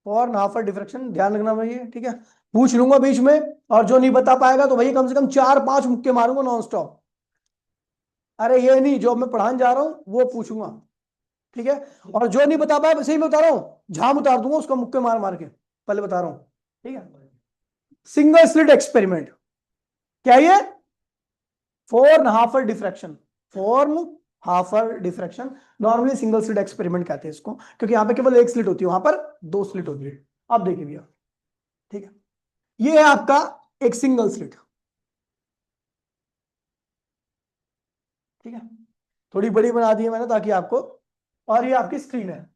[SPEAKER 1] फॉर्नहाफर डिफ्रैक्शन, ध्यान रखना भाई, ठीक है, पूछ लूंगा बीच में, और जो नहीं बता पाएगा तो भाई कम से कम 4-5 मुक्के मारूंगा नॉन स्टॉप। अरे ये नहीं, जो मैं पढ़ाने जा रहा हूं वो पूछूंगा, ठीक है, और जो नहीं बता पाया सही मैं बता रहा हूं, झाम उतार दूंगा उसका मुक्के मार मार के, पहले बता रहा हूं। ठीक है, सिंगल स्लिट एक्सपेरिमेंट क्या ये? Fraunhofer diffraction, Fraunhofer diffraction, normally single slit experiment कहते हैं इसको, क्योंकि यहां पे केवल एक स्लिट होती है, वहां पर 2 स्लिट होती है। अब देखिए भैया, ठीक है, ये है आपका एक सिंगल स्लिट। ठीक है, थोड़ी बड़ी बना दी है मैंने ताकि आपको, और ये आपकी स्क्रीन है,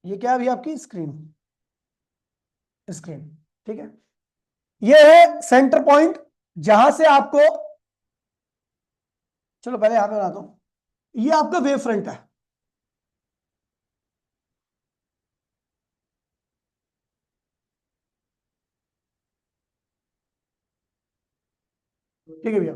[SPEAKER 1] ये क्या है अभी आपकी स्क्रीन, स्क्रीन। ठीक है, ये है सेंटर पॉइंट जहां से आपको, चलो पहले यहां पे बनाता हूं, ये आपका वेव फ्रंट है। ठीक है भैया,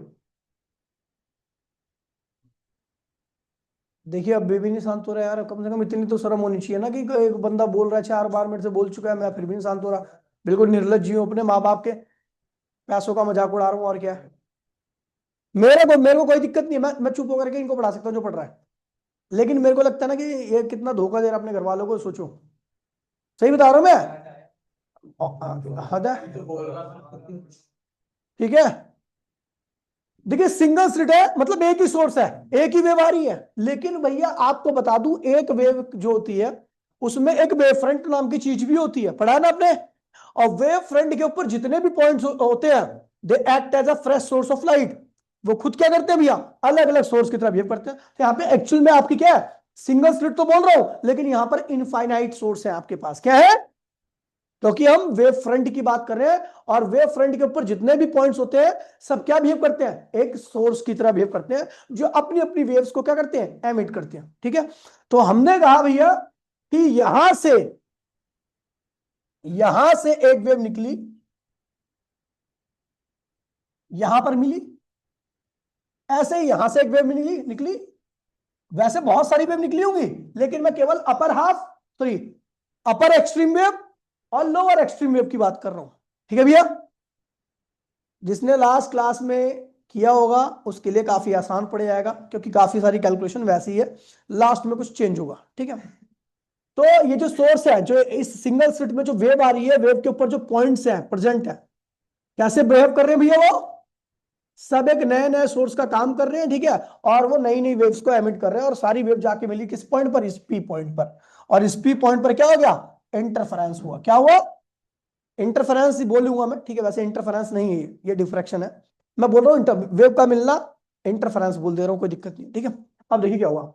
[SPEAKER 1] देखिए अब बेबी नहीं शांत हो रहा यार, कम से कम इतनी तो शर्म होनी चाहिए ना कि एक बंदा बोल रहा है 4 बार मेरे से बोल चुका है, मैं फिर भी नहीं शांत हो रहा। बिल्कुल निर्लज्ज हूं, अपने माँ बाप के पैसों का मजाक उड़ा रहा हूँ, और क्या है। मेरे को कोई दिक्कत नहीं है, मैं चुप होकर के इनको पढ़ा सकता हूँ जो पढ़ रहा है, लेकिन मेरे को लगता है ना कि ये कितना धोखा दे रहा है अपने घर वालों को, सोचो। सही बता रहा हूँ मैं, हद है। ठीक है, देखिए सिंगल स्लिट है, मतलब एक ही सोर्स है, एक ही वेव आ रही है, लेकिन भैया आपको बता दूं, एक वेव जो होती है उसमें एक वेव फ्रंट नाम की चीज भी होती है, पढ़ा है ना आपने। और वेव फ्रंट के ऊपर जितने भी पॉइंट्स होते हैं, they act as a fresh source of light. वो खुद क्या करते हैं भैया, अलग अलग सोर्स की तरह बिहेव करते हैं। तो यहाँ पे एक्चुअल में आपकी क्या है, सिंगल स्लिट तो बोल रहा हूं, लेकिन यहां पर इनफाइनाइट सोर्स है आपके पास। क्या है? क्योंकि हम वेव फ्रंट की बात कर रहे हैं, और वेव फ्रंट के ऊपर जितने भी पॉइंट्स होते हैं सब क्या बिहेव करते हैं, एक सोर्स की तरह बिहेव करते हैं, जो अपनी अपनी वेव्स को क्या करते हैं, एमिट करते हैं। ठीक है, तो हमने कहा भैया कि यहां से एक वेव निकली, यहां पर मिली, ऐसे ही यहां से एक वेव निकली निकली, वैसे बहुत सारी वेव निकली होंगी, लेकिन मैं केवल अपर हाफ, सॉरी अपर एक्सट्रीम वेव और लोअर एक्सट्रीम वेव की बात कर रहा हूं। ठीक है भैया, जिसने लास्ट क्लास में किया होगा उसके लिए काफी आसान पड़ जाएगा, क्योंकि काफी सारी कैलकुलेशन वैसी है, लास्ट में कुछ चेंज होगा। ठीक है, तो ये जो सोर्स है, जो इस सिंगल स्लिट में जो वेव आ रही है, वेव के ऊपर जो पॉइंट्स हैं प्रेजेंट है, कैसे बिहेव कर रहे हैं भैया, वो सब एक नए नए सोर्स का काम कर रहे हैं। ठीक है, और वो नई नई वेव्स को एमिट कर रहे हैं, और सारी वेव जाके मिली किस पॉइंट पर, इस पी पॉइंट पर, और इस पी पॉइंट पर क्या हो गया, इंटरफेरेंस हुआ। क्या हुआ? इंटरफेरेंस ही बोलूंगा मैं, ठीक है, वैसे इंटरफेरेंस नहीं है, ये डिफ्रैक्शन है, मैं बोल रहा हूं वेव का मिलना, इंटरफेरेंस बोल दे रहा हूं, कोई दिक्कत नहीं। ठीक है, अब देखिए क्या हुआ,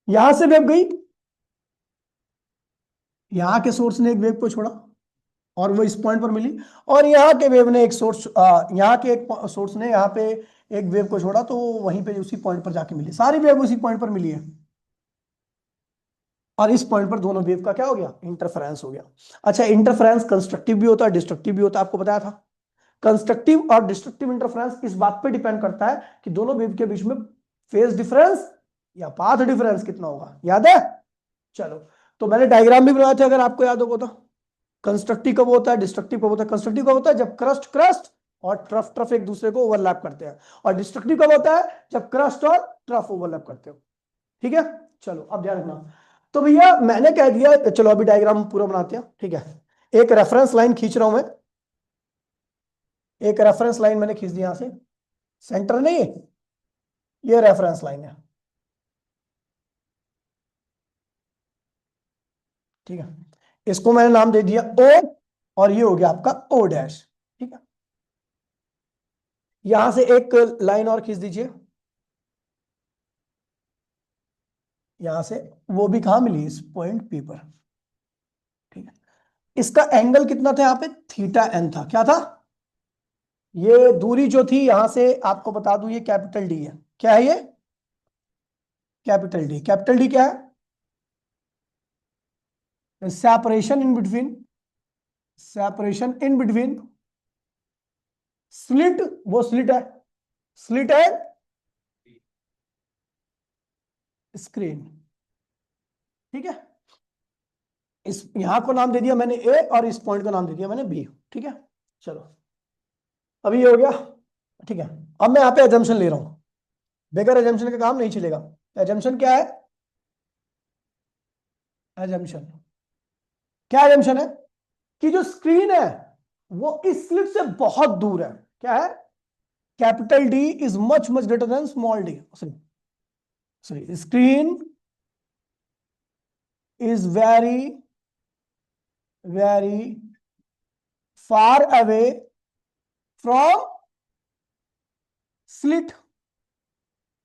[SPEAKER 1] यहां से वेव गई, यहां के सोर्स ने एक वेव को छोड़ा और वो इस पॉइंट पर मिली, और यहाँ के वेव ने एक सोर्स, यहाँ के एक सोर्स ने यहाँ पे एक वेव को छोड़ा, तो वहीं पे उसी पॉइंट पर जाके मिली, सारी वेव उसी पॉइंट पर मिली है, और इस पॉइंट पर दोनों वेव का क्या हो गया, इंटरफेरेंस हो गया। अच्छा, इंटरफेरेंस कंस्ट्रक्टिव भी होता है, डिस्ट्रक्टिव भी होता है, आपको बताया था। कंस्ट्रक्टिव और डिस्ट्रक्टिव इंटरफेरेंस इस बात पे डिपेंड करता है कि दोनों वेव के बीच में फेज डिफरेंस या पाथ डिफरेंस कितना होगा, याद है? चलो, तो मैंने डायग्राम भी बनाया था, अगर आपको याद होगा तो। कंस्ट्रक्टिव कब होता है, डिस्ट्रक्टिव कब होता है? कंस्ट्रक्टिव कब होता है, जब क्रस्ट क्रस्ट और ट्रफ ट्रफ एक दूसरे को ओवरलैप करते हैं, और डिस्ट्रक्टिव कब होता है, जब क्रस्ट और ट्रफ ओवरलैप करते हो। ठीक है, चलो अब ध्यान रखना। तो भैया मैंने कह दिया, चलो अभी डायग्राम पूरा बनाते हैं। ठीक है, एक रेफरेंस लाइन खींच रहा हूं मैं, एक रेफरेंस लाइन मैंने खींच दी यहां से, सेंटर नहीं, ये रेफरेंस लाइन है। ठीक है, इसको मैंने नाम दे दिया ओ, और ये हो गया आपका ओ डैश। ठीक है, यहां से एक लाइन और खींच दीजिए, यहां से, वो भी कहां मिली, इस पॉइंट पी पर। ठीक है, इसका एंगल कितना था यहाँ पे, थीटा एन था। क्या था, ये दूरी जो थी यहां से, आपको बता दूं, ये कैपिटल डी है। क्या है ये, कैपिटल डी। कैपिटल डी क्या है, separation in between, separation in between slit, वो स्लिट है, स्लिट है स्क्रीन। ठीक है, इस यहां को नाम दे दिया मैंने ए, और इस पॉइंट का नाम दे दिया मैंने बी। ठीक है, चलो अभी ये हो गया। ठीक है, अब मैं यहां पे एजम्पशन ले रहा हूं, बगैर एजम्पशन का काम नहीं चलेगा। एजम्पशन क्या है, एजम्पशन क्या, एजम्पशन है कि जो स्क्रीन है वो इस स्लिट से बहुत दूर है। क्या है, capital D is much much greater than small D. Sorry sorry, screen is very very far away from slit,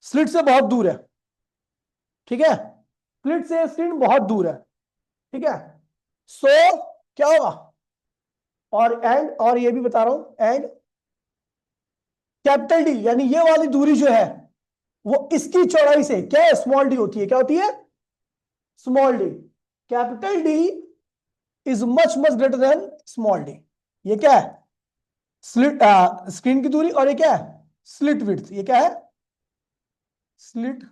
[SPEAKER 1] slit से बहुत दूर है। ठीक है, स्लिट से स्क्रीन बहुत दूर है। ठीक है, सो क्या होगा, और एंड, और ये भी बता रहा हूं, एंड कैपिटल डी यानी ये वाली दूरी जो है वो इसकी चौड़ाई से क्या है, स्मॉल डी होती है। क्या होती है, small D. Capital D is much much greater than small D. ये क्या है, स्लिट, स्क्रीन की दूरी, और ये क्या है, स्लिट विड्थ। ये क्या है, स्लिट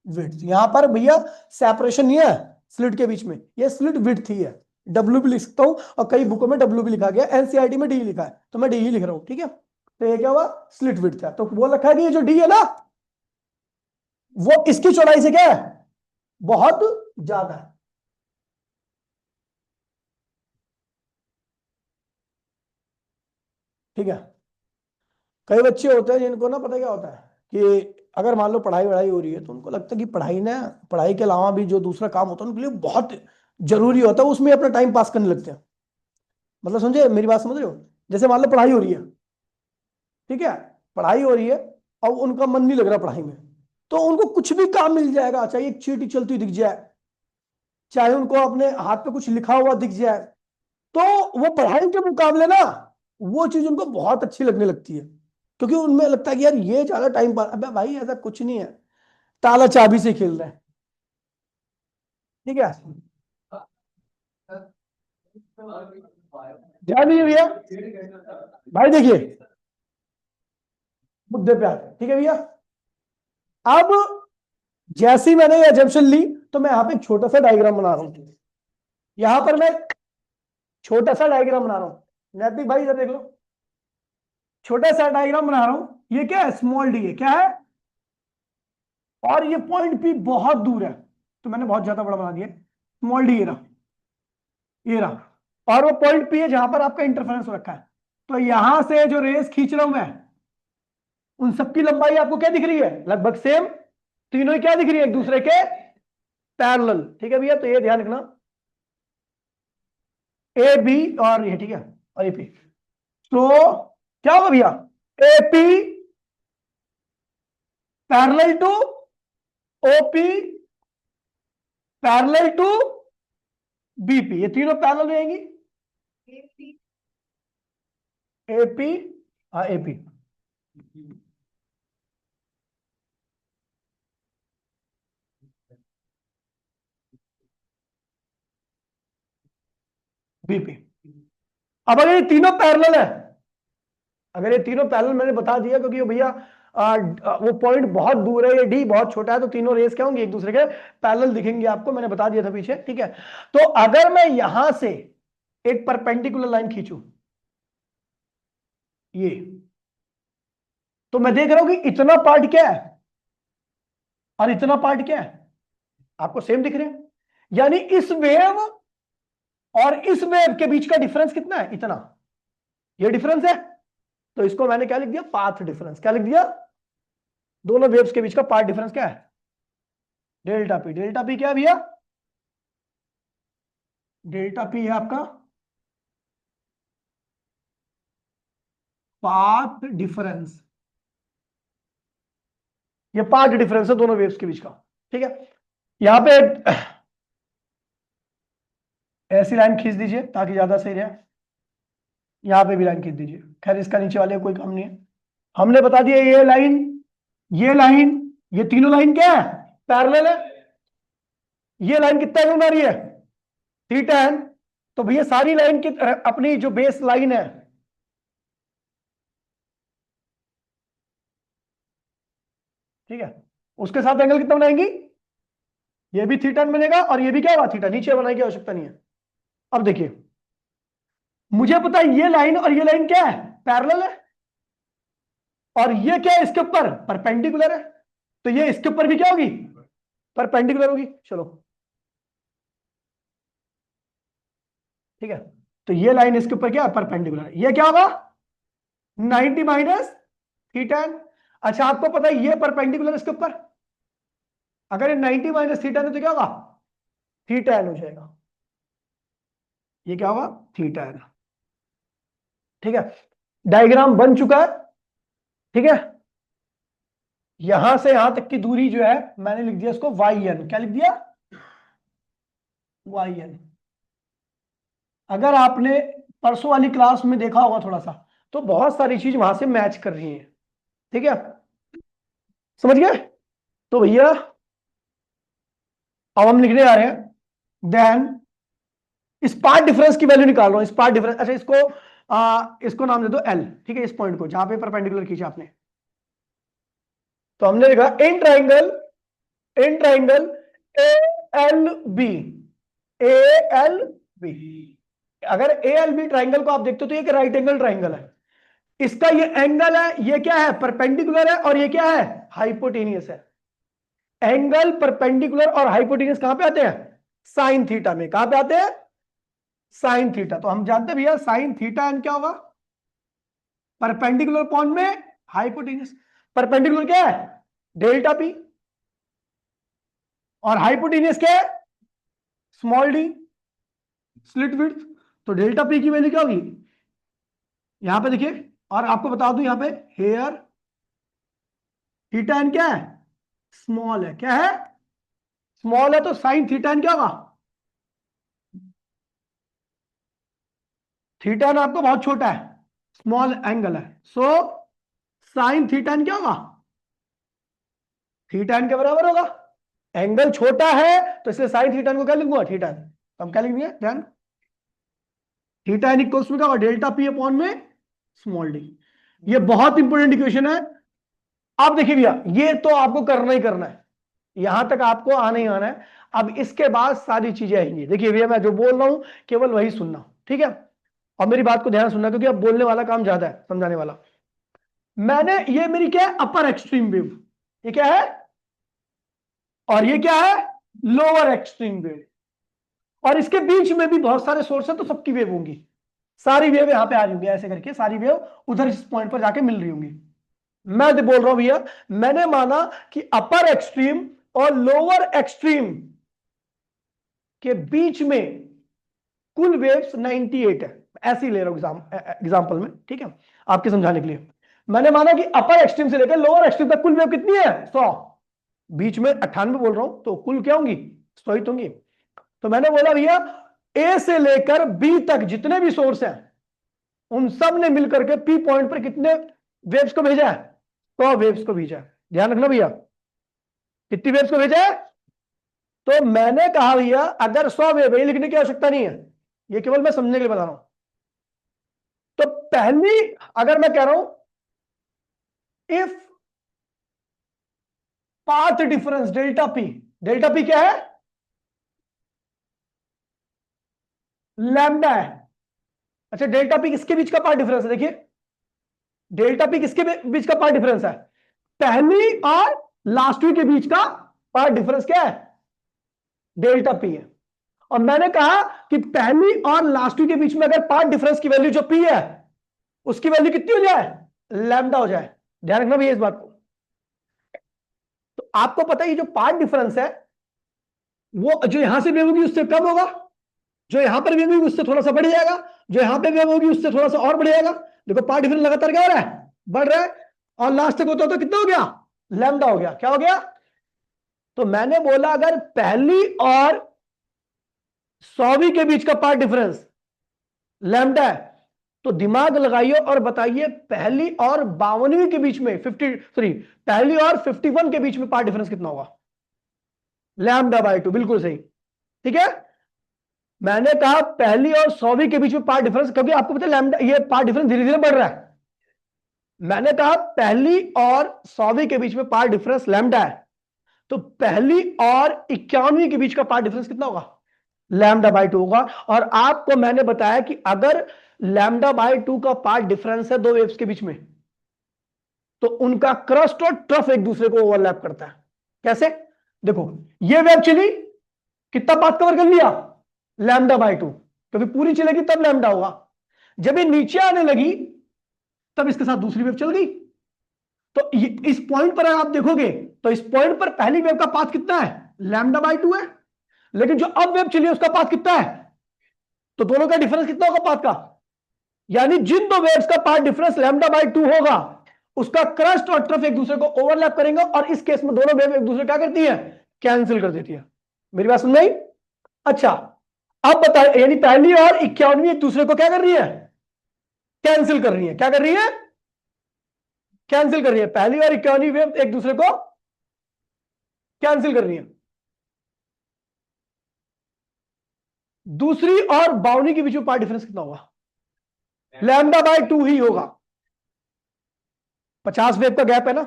[SPEAKER 1] विड्थ। यहां पर भैया सेपरेशन नहीं है स्लिट के बीच में, ये स्लिट विड्थ ही है। डब्ल्यू भी लिख सकता हूं, और कई बुकों में डब्ल्यू भी लिखा गया, एनसीईआरटी में डी लिखा है, तो मैं डी ही लिख रहा हूं। ठीक है, तो ये क्या हुआ, स्लिट विड्थ है। तो बोल रखा है कि ये जो डी है ना, वो इसकी चौड़ाई से क्या है, बहुत ज्यादा है। ठीक है, कई बच्चे होते हैं जिनको ना पता क्या होता है, कि अगर मान लो पढ़ाई वढ़ाई हो रही है, तो उनको लगता है कि पढ़ाई ना, पढ़ाई के अलावा भी जो दूसरा काम होता है उनके लिए बहुत जरूरी होता है, उसमें अपना टाइम पास करने लगते हैं। मतलब समझे मेरी बात, समझ रहे हो, जैसे मान लो पढ़ाई हो रही है, ठीक है, पढ़ाई हो रही है, और उनका मन नहीं लग रहा पढ़ाई में, तो उनको कुछ भी काम मिल जाएगा, चाहे एक चींटी चलती हुई दिख जाए, चाहे उनको अपने हाथ पे कुछ लिखा हुआ दिख जाए, तो वो पढ़ाई के मुकाबले ना, वो चीज उनको बहुत अच्छी लगने लगती है, क्योंकि उनमें लगता है कि यार ये ज्यादा टाइम पास। अबे भाई ऐसा कुछ नहीं है, ताला चाबी से खेल रहे हैं। ठीक है, ध्यान दीजिए भैया, भाई देखिए मुद्दे पे आते हैं। ठीक है भैया, अब जैसी मैंने ये एजम्पशन ली, तो मैं यहां पे एक छोटा सा डायग्राम बना रहा हूं। यहां पर मैं छोटा सा डायग्राम बना रहा हूं, नैतिक भाई इधर देख लो, छोटा सा डायग्राम बना रहा हूं। ये क्या है, स्मॉल डी है। क्या है, और ये पॉइंट पी बहुत दूर है, तो मैंने बहुत ज्यादा बड़ा बना दिया, स्मॉल डी, ये रहा, ये रहा, और वो पॉइंट पी है जहां पर आपका इंटरफेरेंस हो रखा है। तो यहां से जो रेस खींच रहा हूं मैं, उन सबकी लंबाई आपको क्या दिख रही है, लगभग सेम, तीनों ही क्या दिख रही है, एक दूसरे के पैरेलल। ठीक है भैया, तो ये ध्यान रखना, ए बी और ये, ठीक है, और ए पी। तो क्या होगा भैया, A P parallel to OP parallel to BP, ये तीनों पैरेलल रहेंगी। एपी, हाँ एपी, बीपी। अब अगर ये तीनों पैरेलल है, अगर ये तीनों पैरेलल मैंने बता दिया, क्योंकि भैया वो पॉइंट बहुत दूर है, ये डी बहुत छोटा है, तो तीनों रेस क्या होंगे, एक दूसरे के पैरेलल दिखेंगे आपको, मैंने बता दिया था पीछे। ठीक है, तो अगर मैं यहां से एक परपेंडिकुलर लाइन खींचूं, ये, तो मैं देख रहा हूं कि इतना पार्ट क्या है और इतना पार्ट क्या है, आपको सेम दिख रहे हैं, यानी इस वेव और इस वेव के बीच का डिफरेंस कितना है, इतना, ये डिफरेंस है। तो इसको मैंने क्या लिख दिया, पाथ डिफरेंस। क्या लिख दिया, दोनों वेव्स के बीच का पाथ डिफरेंस क्या है, डेल्टा पी। डेल्टा पी क्या है भैया, डेल्टा पी है आपका पाथ डिफरेंस। ये पाथ डिफरेंस है दोनों वेव्स के बीच का। ठीक है, यहां पे ऐसी लाइन खींच दीजिए ताकि ज्यादा सही रहे। यहां पे भी लाइन खींच दीजिए, खैर इसका नीचे वाले कोई काम नहीं है। हमने बता दिया ये लाइन, ये लाइन, ये तीनों लाइन क्या है, पैरेलल है। ये लाइन कितना एंगल बना रही है, थीटा है। तो भैया सारी लाइन की अपनी जो बेस लाइन है, ठीक है, उसके साथ एंगल कितना बनाएंगी, ये भी थीटा बनेगा और ये भी क्या होगा, थीटा। नीचे बनाने की आवश्यकता नहीं है। अब देखिए, मुझे पता है ये लाइन और ये लाइन क्या है, पैरेलल है, और ये क्या है, इसके ऊपर परपेंडिकुलर है। तो ये इसके ऊपर भी क्या होगी, परपेंडिकुलर होगी। चलो ठीक है, तो ये लाइन इसके ऊपर क्या है, परपेंडिकुलर है। ये क्या होगा, 90 माइनस थीटा। अच्छा आपको पता है ये परपेंडिकुलर इसके ऊपर, अगर ये 90 माइनस थीटा है तो क्या होगा, थीटा एन हो जाएगा। ये क्या होगा, थीटा एन। ठीक है, डायग्राम बन चुका है। ठीक है, यहां से यहां तक की दूरी जो है मैंने लिख दिया इसको वाई एन। क्या लिख दिया, वाई एन। अगर आपने परसों वाली क्लास में देखा होगा थोड़ा सा, तो बहुत सारी चीज वहां से मैच कर रही है। ठीक है, समझ गए। तो भैया अब हम लिखने आ रहे हैं, देन इस पार्ट डिफरेंस की वैल्यू निकाल रहा हूं। इस पार्ट डिफरेंस, अच्छा इसको नाम दे दो एल। ठीक है, इस पॉइंट को जहां पे परपेंडिकुलर खींचा आपने, तो हमने लिखा in triangle A L B, A L B. अगर ए एल बी ट्राइंगल को आप देखते हो तो ये एक राइट एंगल ट्राइंगल है। इसका ये एंगल है, ये क्या है, परपेंडिकुलर है, और ये क्या है, हाइपोटेनियस है। एंगल परपेंडिकुलर और हाइपोटेनियस कहां पे आते हैं, साइन थीटा में। कहां पे आते हैं, साइन थीटा। तो हम जानते हैं भैया साइन थीटा एन क्या होगा, परपेंडिकुलर पॉइंट में हाइपोटेन्यूस। परपेंडिकुलर क्या है, डेल्टा पी, और हाइपोटेन्यूस क्या है, स्मॉल डी, स्लिट विड्थ। तो डेल्टा पी की वैल्यू क्या होगी, यहां पे देखिए, और आपको बता दूं यहां पे हेयर थीटा एन क्या है, स्मॉल है। क्या है, स्मॉल है, तो साइन थीटा एन क्या होगा, थीटा एन आपको बहुत छोटा है, स्मॉल एंगल है, सो साइन थीटा एन क्या होगा, थीटा एन के बराबर होगा। एंगल छोटा है तो इसलिए साइन थीटा को क्या लिखूंगा, थीटा। हम क्या लिखेंगे, ध्यान, थीटा एन इक्वल्स में क्या होगा, डेल्टा पी अपॉन में स्मॉल डी। ये बहुत इंपॉर्टेंट इक्वेशन है। अब देखिए भैया, ये तो आपको करना ही करना है, यहां तक आपको आना ही आना है। अब इसके बाद सारी चीजें आएंगी। देखिए भैया, मैं जो बोल रहा हूं केवल वही सुनना, ठीक है। और मेरी बात को ध्यान सुनना, क्योंकि अब बोलने वाला काम ज्यादा है, समझाने वाला। मैंने, ये मेरी क्या है, अपर एक्सट्रीम वेव, ये क्या है, और ये क्या है, लोअर एक्सट्रीम वेव। और इसके बीच में भी बहुत सारे सोर्स है, तो सबकी वेव होंगी, सारी वेव यहां पे आ रही होंगी, ऐसे करके सारी वेव उधर इस पॉइंट पर जाके मिल रही होंगी। मैं तो बोल रहा हूं भैया, मैंने माना कि अपर एक्सट्रीम और लोअर एक्सट्रीम के बीच में कुल वेव्स 98 है। ऐसे ही ले रहा हूं एग्जाम्पल में, ठीक है, आपके समझाने के लिए। मैंने माना कि अपर एक्सट्रीम से लेकर लोअर एक्सट्रीम तक कुल वेव कितनी है, 100। बीच में 98 बोल रहा हूं, तो कुल क्या होंगी, 100 ही तो होंगी। तो मैंने बोला भैया, ए से लेकर बी तक जितने भी सोर्स हैं, उन सब ने मिलकर के पी पॉइंट पर कितने वेव्स को भेजा है, 100 वेव्स को भेजा है। ध्यान रखना भैया, कितनी वेव्स को भेजा है। तो मैंने कहा भैया, अगर 100 वेव है, लिखने की आवश्यकता नहीं है, ये केवल मैं समझने के लिए बता रहा हूं। तो पहली, अगर मैं कह रहा हूं if path difference delta P, delta P क्या है, लैम्डा है। अच्छा, डेल्टा पी किसके बीच का पाथ डिफरेंस है, देखिए डेल्टा पी किसके बीच का पाथ डिफरेंस है, पहली और लास्ट के बीच का पाथ डिफरेंस क्या है, डेल्टा पी है। और मैंने कहा कि पहली और लास्ट के बीच में अगर पाथ डिफरेंस की वैल्यू जो पी है उसकी वैल्यू कितनी हो जाए, लैम्डा हो जाए। ध्यान रखना भैया इस बात को। तो आपको पता है ये जो पाथ डिफरेंस है वो जो यहां से वेव होगी उससे कम होगा, जो यहां पर वेव होगी उससे थोड़ा सा बढ़ जाएगा, जो यहां पे वेव होगी उससे थोड़ा सा और बढ़ जाएगा। देखो पाथ डिफरेंस लगातार क्या हो रहा है, बढ़ रहा है। और लास्ट तक होता तो कितना हो गया, लैम्डा हो गया। क्या हो गया, तो मैंने बोला अगर पहली और 100वीं के बीच का पार्ट डिफरेंस लैम्डा है तो दिमाग लगाइए और बताइए पहली और 52वीं के बीच में 53, पहली और 51 के बीच में पार्ट डिफरेंस कितना होगा, लैम्डा बाय 2। बिल्कुल सही, ठीक है। मैंने कहा पहली और 100वीं के बीच में पार्ट डिफरेंस, क्योंकि आपको पता है लैम्डा ये पार्ट डिफरेंस धीरे धीरे बढ़ रहा है। मैंने कहा पहली और 100वीं के बीच में पार्ट डिफरेंस लैम्डा है, तो पहली और 51वीं के बीच का पार्ट डिफरेंस कितना होगा, लैम्डा बाय 2 होगा। और आपको मैंने बताया कि अगर लैम्डा बाय 2 का पार्ट डिफरेंस है दो वेव्स के बीच में तो उनका क्रस्ट और ट्रफ एक दूसरे को ओवरलैप करता है। कैसे, देखो ये वेव चली, कितना पाथ कवर कर लिया, लैम्डा बाय 2, क्योंकि पूरी चलेगी तब लैम्डा होगा। जब ये नीचे आने लगी तब इसके साथ दूसरी वेव चल गई। तो इस पॉइंट पर अगर आप देखोगे तो इस पॉइंट पर पहली वेव का पाथ कितना है, लैम्डा बाय 2 है। लेकिन जो अब वेव चली है उसका पाथ कितना है, तो दोनों का डिफरेंस कितना होगा पाथ का, यानी जिन दो वेव्स का पाथ डिफरेंस लैम्डा बाय 2 होगा उसका क्रस्ट और ट्रफ एक दूसरे को ओवरलैप करेंगे, और इस केस में दोनों वेव एक दूसरे क्या करती है, कैंसिल कर देती है। मेरी बात सुन रही, अच्छा। अब बताए, यानी पहली और 51वीं एक दूसरे को क्या कर रही है, कैंसिल कर रही है। क्या कर रही है, कैंसिल कर रही है। पहली और 51वीं वेव एक दूसरे को कैंसिल कर रही है। दूसरी और 52वीं के बीच में पार्ट डिफरेंस कितना होगा, लैम्डा बाय 2 ही होगा। 50 वेव का गैप है ना,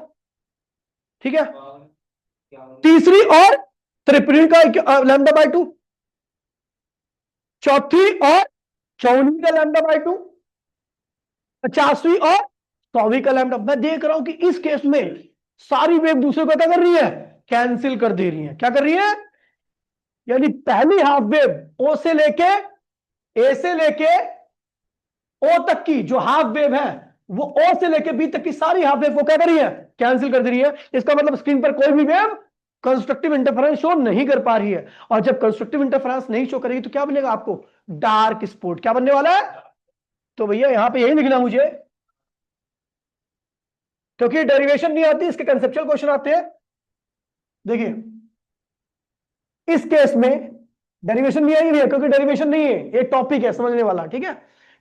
[SPEAKER 1] ठीक है। तीसरी और त्रिपुरी का लैम्डा बाय 2, चौथी और 54वीं का लैम्डा बाय 2, 50वीं और 100वीं का लैम्डा। मैं देख रहा हूं कि इस केस में सारी वेव दूसरे को क्या कर रही है, कैंसिल कर दे रही है। क्या कर रही है, यानी पहली हाफ वेव ओ से लेके ए से लेके ओ तक की जो हाफ वेव है वो ओ से लेके बी तक की सारी हाफ वेव को क्या कर रही है, कैंसिल कर दे रही है। इसका मतलब स्क्रीन पर कोई भी वेव कंस्ट्रक्टिव इंटरफेरेंस शो नहीं कर पा रही है। और जब कंस्ट्रक्टिव इंटरफेरेंस नहीं शो करेगी तो क्या बनेगा आपको, डार्क स्पॉट। क्या बनने वाला है, तो भैया यहां पे यही लिखना मुझे, क्योंकि डेरिवेशन नहीं आती, इसके कंसेप्चुअल क्वेश्चन आते हैं। देखिए इस केस में डेरिवेशन नहीं आई है क्योंकि डेरिवेशन नहीं है, ये टॉपिक है समझने वाला, ठीक है।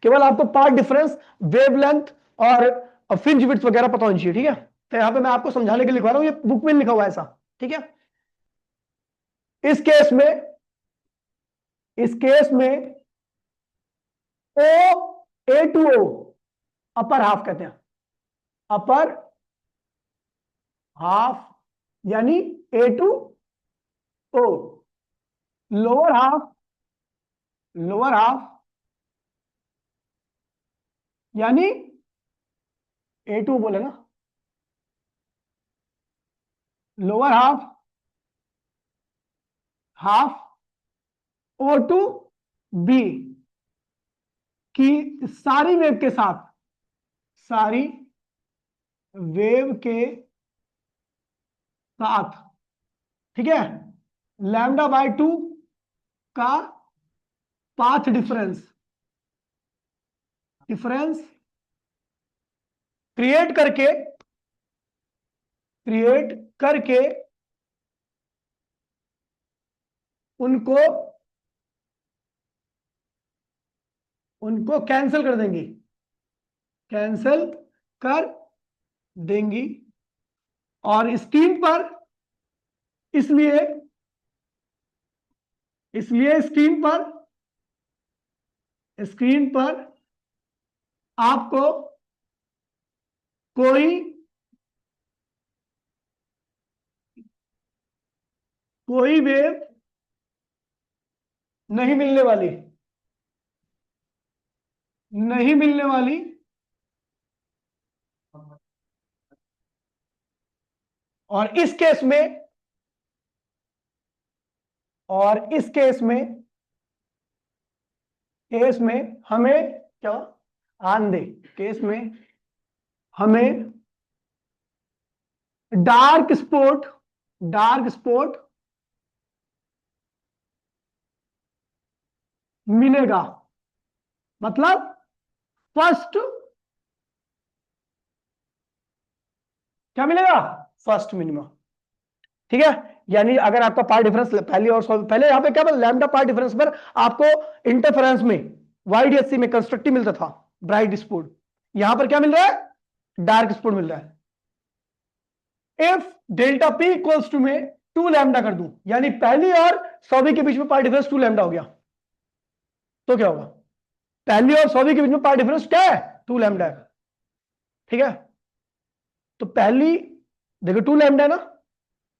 [SPEAKER 1] केवल आपको पार्ट डिफरेंस, वेवलेंथ और फ्रिंज विड्थ वगैरह पता होनी चाहिए, ठीक है। तो यहां पे मैं आपको समझाने के लिए लिखवा रहा हूं, ये बुक में लिखा हुआ है ऐसा, ठीक है। इस केस में, इस केस में ओ ए टू ओ अपर हाफ कहते हैं, अपर हाफ, यानी A to O. Lower half, lower half यानी ए टू बोले ना, lower half, half O to B की सारी वेव के साथ, सारी वेव के साथ, ठीक है, लैम्डा बाय 2 का पाथ डिफरेंस, डिफरेंस क्रिएट करके, क्रिएट करके उनको, उनको कैंसिल कर देंगी, कैंसिल कर देंगी। और स्क्रीन पर, इसलिए, इसलिए स्क्रीन पर, स्क्रीन पर आपको कोई, कोई वेव नहीं मिलने वाली, नहीं मिलने वाली। और इस केस में, और इस केस में हमें क्या आन दे, केस में हमें डार्क स्पॉट मिलेगा, मतलब फर्स्ट क्या मिलेगा, फर्स्ट मिनिमम। ठीक है, यानी अगर आपका पार्ट डिफरेंस पहले और पहले यहां पे क्या लैम्डा पार्ट डिफरेंस पर आपको इंटरफेरेंस में वाईडीएससी में कंस्ट्रक्टिव मिलता था ब्राइट स्पॉट, यहां पर क्या मिल रहा है डार्क स्पॉट मिल रहा है। If delta P equals to में 2 लैम्डा कर दूं, यानी पहली और 100वीं के बीच में पार्ट डिफरेंस 2 लैम्डा हो गया, तो क्या होगा, पहली और 100वीं के बीच में पार्ट डिफरेंस क्या है 2 लैम्डा है। ठीक है, तो पहली देखो 2 लैम्डा है ना,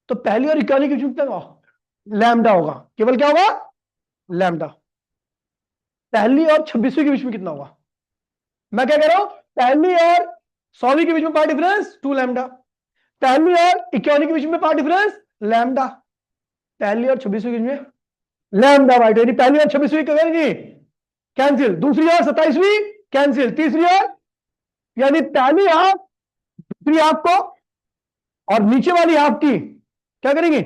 [SPEAKER 1] तो पहली और 51 के बीच में क्या होगा लैम्डा होगा, केवल क्या होगा लैम्डा। पहली और 26वीं के बीच में कितना होगा, मैं क्या कह रहा हूं पहली और 100वीं के बीच में पार्ट डिफरेंस 2 लैम्डा, पहली और 51 के बीच में पार्ट डिफरेंस लैम्डा, पहली और 26वीं के बीच में लैम्डा बाई 2, यानी पहली और 26वीं करेंगे कैंसिल, दूसरी और 27वीं कैंसिल, तीसरी और यानी पहली हाफ दूसरी हाफ को और नीचे वाली हाफ की क्या करेंगे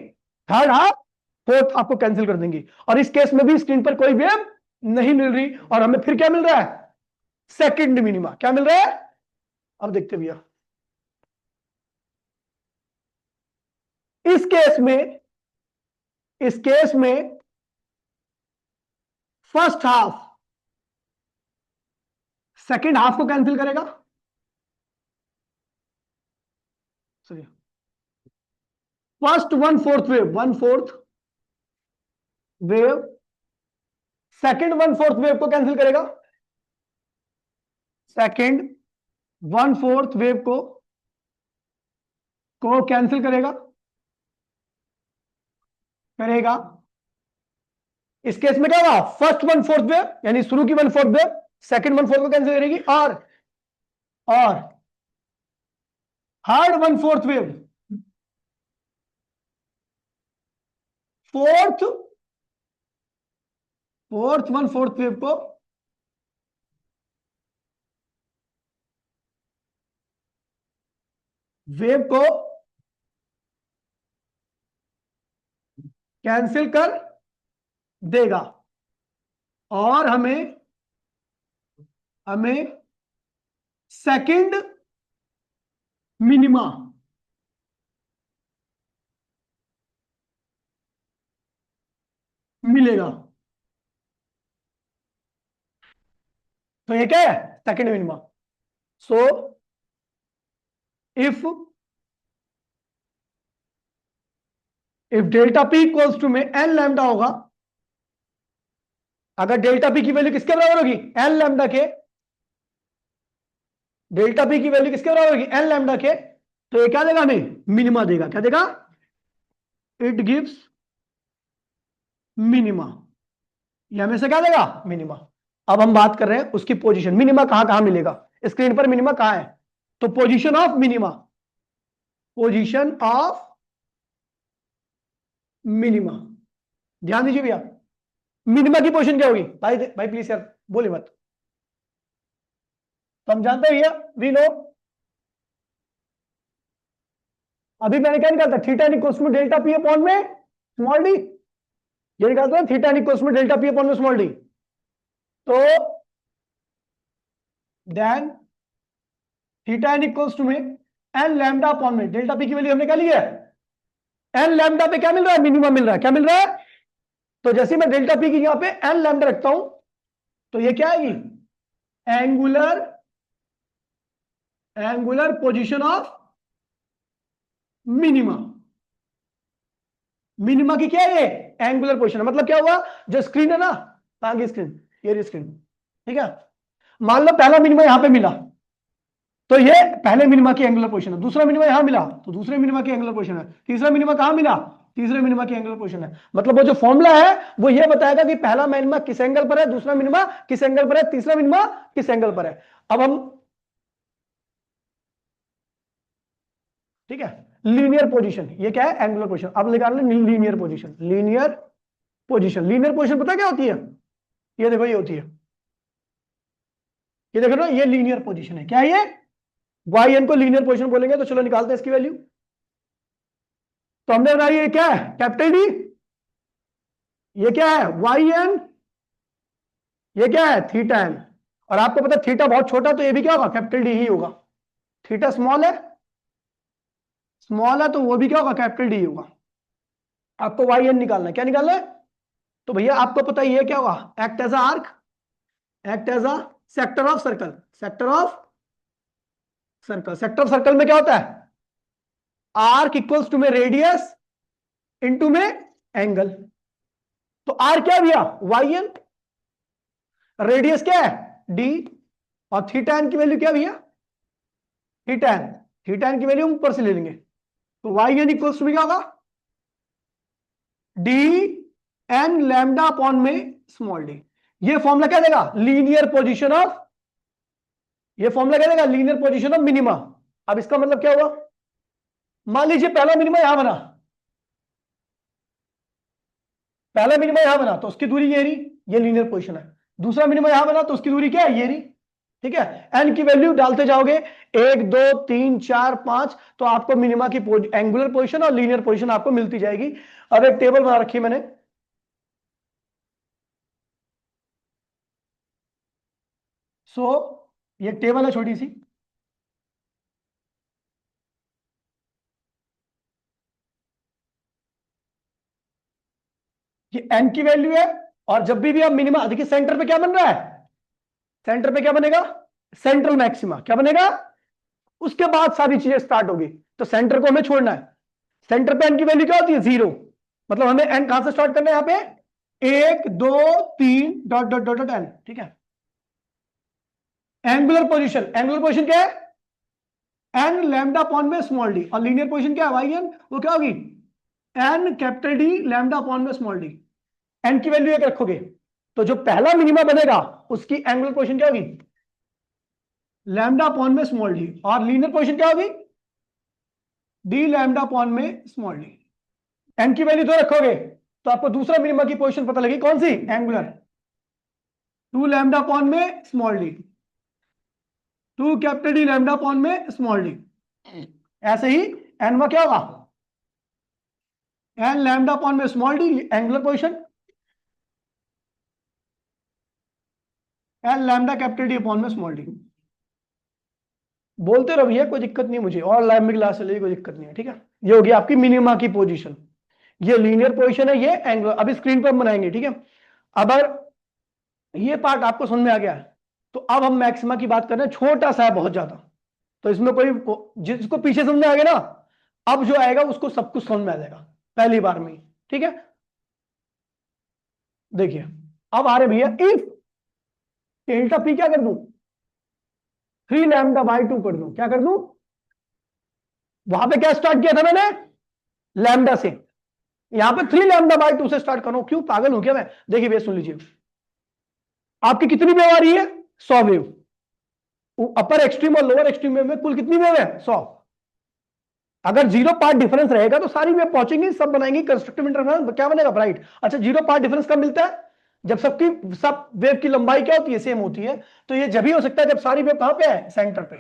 [SPEAKER 1] थर्ड हाफ फोर्थ हाफ को कैंसिल कर देंगे, और इस केस में भी स्क्रीन पर कोई वेव नहीं मिल रही, और हमें फिर क्या मिल रहा है सेकंड मिनिमा, क्या मिल रहा है अब देखते भैया। इस केस में फर्स्ट हाफ सेकंड हाफ को कैंसिल करेगा, फर्स्ट 1/4 वेव सेकंड 1/4 वेव को कैंसिल करेगा, सेकंड 1/4 वेव को कैंसिल करेगा करेगा इस केस में क्या होगा फर्स्ट 1/4 वेव यानी शुरू की 1/4 वेव सेकंड 1/4 को कैंसिल करेगी, और थर्ड 1/4 वेव फोर्थ 1/4 वेव को कैंसिल कर देगा, और हमें सेकंड मिनिमा मिलेगा। तो ये क्या है second minima. So if delta P equals to में एन लैम्डा होगा, अगर डेल्टा पी की वैल्यू किसके बराबर होगी एन लैम्डा के, डेल्टा पी की वैल्यू किसके बराबर होगी एन लैम्डा के, तो ये क्या देगा हमें मिनिमा देगा, क्या देगा इट गिव्स मिनिमा, ये हमें से क्या देगा मिनिमा। अब हम बात कर रहे हैं उसकी पोजीशन, मिनिमा कहां कहां मिलेगा स्क्रीन पर, मिनिमा कहां है, तो position of minima, position of minima ध्यान दीजिए भैया, मिनिमा की पोजीशन क्या होगी भाई, भाई प्लीज यार बोले मत, तो हम जानते हैं भैया वी नो, अभी मैंने क्या निकाला था theta equals to delta P upon में स्मॉल डी, ये निकालते हैं theta equals to delta P upon में स्मॉल डी, तो देन थीटा इक्वल्स टू में एन लैम्डा अपॉन में डेल्टा पी की वैल्यू हमने क्या ली है एन लैम्डा पे क्या मिल रहा है मिनिमम मिल रहा है, क्या मिल रहा है, तो जैसे मैं डेल्टा पी की यहां पे एन लैम्डा रखता हूं तो ये क्या आएगी angular position of minima, minima की क्या है ये एंगुलर पोजीशन है, मतलब क्या हुआ जो स्क्रीन है ना कहां की स्क्रीन ये स्क्रीन, ठीक है, मान लो पहला मिनिमा यहां पे मिला तो ये पहले मिनिमा की एंगुलर पोजीशन है, दूसरा मिनिमा यहां मिला तो दूसरे मिनिमा की एंगुलर पोजीशन है, तीसरा मिनिमा कहां मिला तीसरे मिनिमा की एंगुलर पोजीशन है, मतलब वो जो फॉर्मूला है वो ये बताएगा कि पहला मिनिमा किस एंगल पर है, दूसरा मिनिमा किस एंगल पर है, तीसरा मिनिमा किस एंगल पर है। अब हम ठीक है लीनियर पोजीशन, ये क्या है एंगुलर पोजीशन, अब निकाल लें linear position, linear position. Linear position पता क्या होती है? ये देखो, ये होती है, ये देखो ना, ये लीनियर पोजीशन है। क्या है ये? वाई एन को लीनियर पोजीशन बोलेंगे। तो चलो निकालते हैं इसकी वैल्यू। तो हमने बनाई, ये क्या है? Capital D. ये क्या है? Y N. ये क्या है? Theta N. और आपको पता है थीटा बहुत छोटा, तो ये भी क्या होगा? कैपिटल डी ही होगा। थीटा स्मॉल है, स्मॉल है, तो वो भी क्या होगा? कैपिटल डी होगा। आपको वाई एन निकालना है। क्या निकालना है? तो भैया आपको पता ही है क्या होगा? Act as arc, act as a sector of circle. Sector of circle, sector of circle में क्या होता है? आर्क इक्वल्स टू में रेडियस इनटू में एंगल। तो आर क्या भैया? Y N. रेडियस क्या है? डी। और थीटा एन की वैल्यू क्या भैया? Theta N. थीटा एन की वैल्यू हम ऊपर से ले लेंगे। तो वाई एन इक्वल्स टू क्या होगा? डी एन लैम्डा अपॉन में स्मॉल डी। ये फॉर्मूला क्या देगा? लीनियर पोजीशन ऑफ, ये फॉर्मूला क्या देगा? Linear position of minima. अब इसका मतलब क्या हुआ? मान लीजिए पहला मिनिमा यहां बना, पहला मिनिमा यहां बना तो उसकी दूरी ये रही, ये लीनियर पोजीशन है। दूसरा मिनिमा यहां बना तो उसकी दूरी क्या है? ये रही। ठीक है, एन की वैल्यू डालते जाओगे, 1 2 3 4 5, तो आपको मिनिमा की एंगुलर पोजीशन और लीनियर पोजीशन आपको मिलती जाएगी। अब एक टेबल बना रखी है मैंने। सो ये टेबल है छोटी सी। ये एन की वैल्यू है। और जब भी आप मिनिमा देखिए, सेंटर पे क्या बन रहा है? सेंटर पे क्या बनेगा? Central maxima. क्या बनेगा? उसके बाद सारी चीजें स्टार्ट होगी। तो सेंटर को हमें छोड़ना है। सेंटर पे एन की वैल्यू क्या होती है? 0। मतलब हमें एन कहां से स्टार्ट करना है? यहां पे 1 2 3 dot dot dot dot N. ठीक है, एंगुलर पोजीशन, एंगुलर पोजीशन क्या है? एन लैम्डा अपॉन में स्मॉल डी। और लीनियर पोजीशन क्या है? Y N. वो क्या होगी? N capital D lambda upon में स्मॉल डी। एन की वैल्यू एक रखोगे, तो जो पहला मिनिमा बनेगा उसकी एंगुलर पोजीशन क्या होगी? लैम्डा अपॉन में स्मॉल डी। और लीनियर पोजीशन क्या होगी? डी लैम्डा अपॉन में स्मॉल डी। एन की वैल्यू 2 रखोगे तो आपको दूसरा मिनिमा की पोजीशन पता लगी, कौन सी? एंगुलर। 2 लैम्डा अपॉन में small D, 2 capital D lambda upon में स्मॉल डी। ऐसे ही एन में क्या होगा? एन लैम्डा अपॉन में small D angular position, N lambda capital D upon में स्मॉल डी। बोलते रहो भैया, कोई दिक्कत नहीं मुझे, और लाइव में क्लास चलेगी, कोई दिक्कत नहीं है। ठीक है, ये होगी आपकी मिनिमा की पोजीशन। ये लीनियर पोजीशन है, ये एंगुलर। अभी स्क्रीन पर हम बनाएंगे। ठीक है, अब अगर ये पार्ट आपको समझ में आ गया है, तो अब हम मैक्सिमा की बात कर रहे हैं। छोटा सा है बहुत ज्यादा, तो इसमें कोई, जिसको पीछे समझ में आ गया ना, अब जो आएगा उसको सब कुछ समझ में आ जाएगा पहली बार में ही। ठीक है, देखिए अब आ रहे भैया, इफ डेल्टा पी क्या कर दूं? 3 लैम्डा/2 कर दूं। क्या कर दूं? वहां पे क्या स्टार्ट किया था मैंने? लैम्डा से। यहां पे 3 लैम्डा/2 से स्टार्ट करो। क्यों, पागल हूं क्या मैं? देखिए भैया सुन लीजिए, आपकी कितनी वेव आ रही है? 100 वेव। अपर एक्सट्रीम और लोअर एक्सट्रीम में कुल कितनी वेव है? 100। अगर 0 पार्ट डिफरेंस रहेगा तो सारी वेव पहुंचेंगी, सब बनाएंगी कंस्ट्रक्टिव इंटरफेरेंस। क्या बनेगा? ब्राइट। अच्छा, 0 पार्ट डिफरेंस कब मिलता है? जब सबकी सब वेव की लंबाई क्या होती है? सेम होती है। तो ये जब ही हो सकता है जब सारी वेव कहां पे है? सेंटर पे।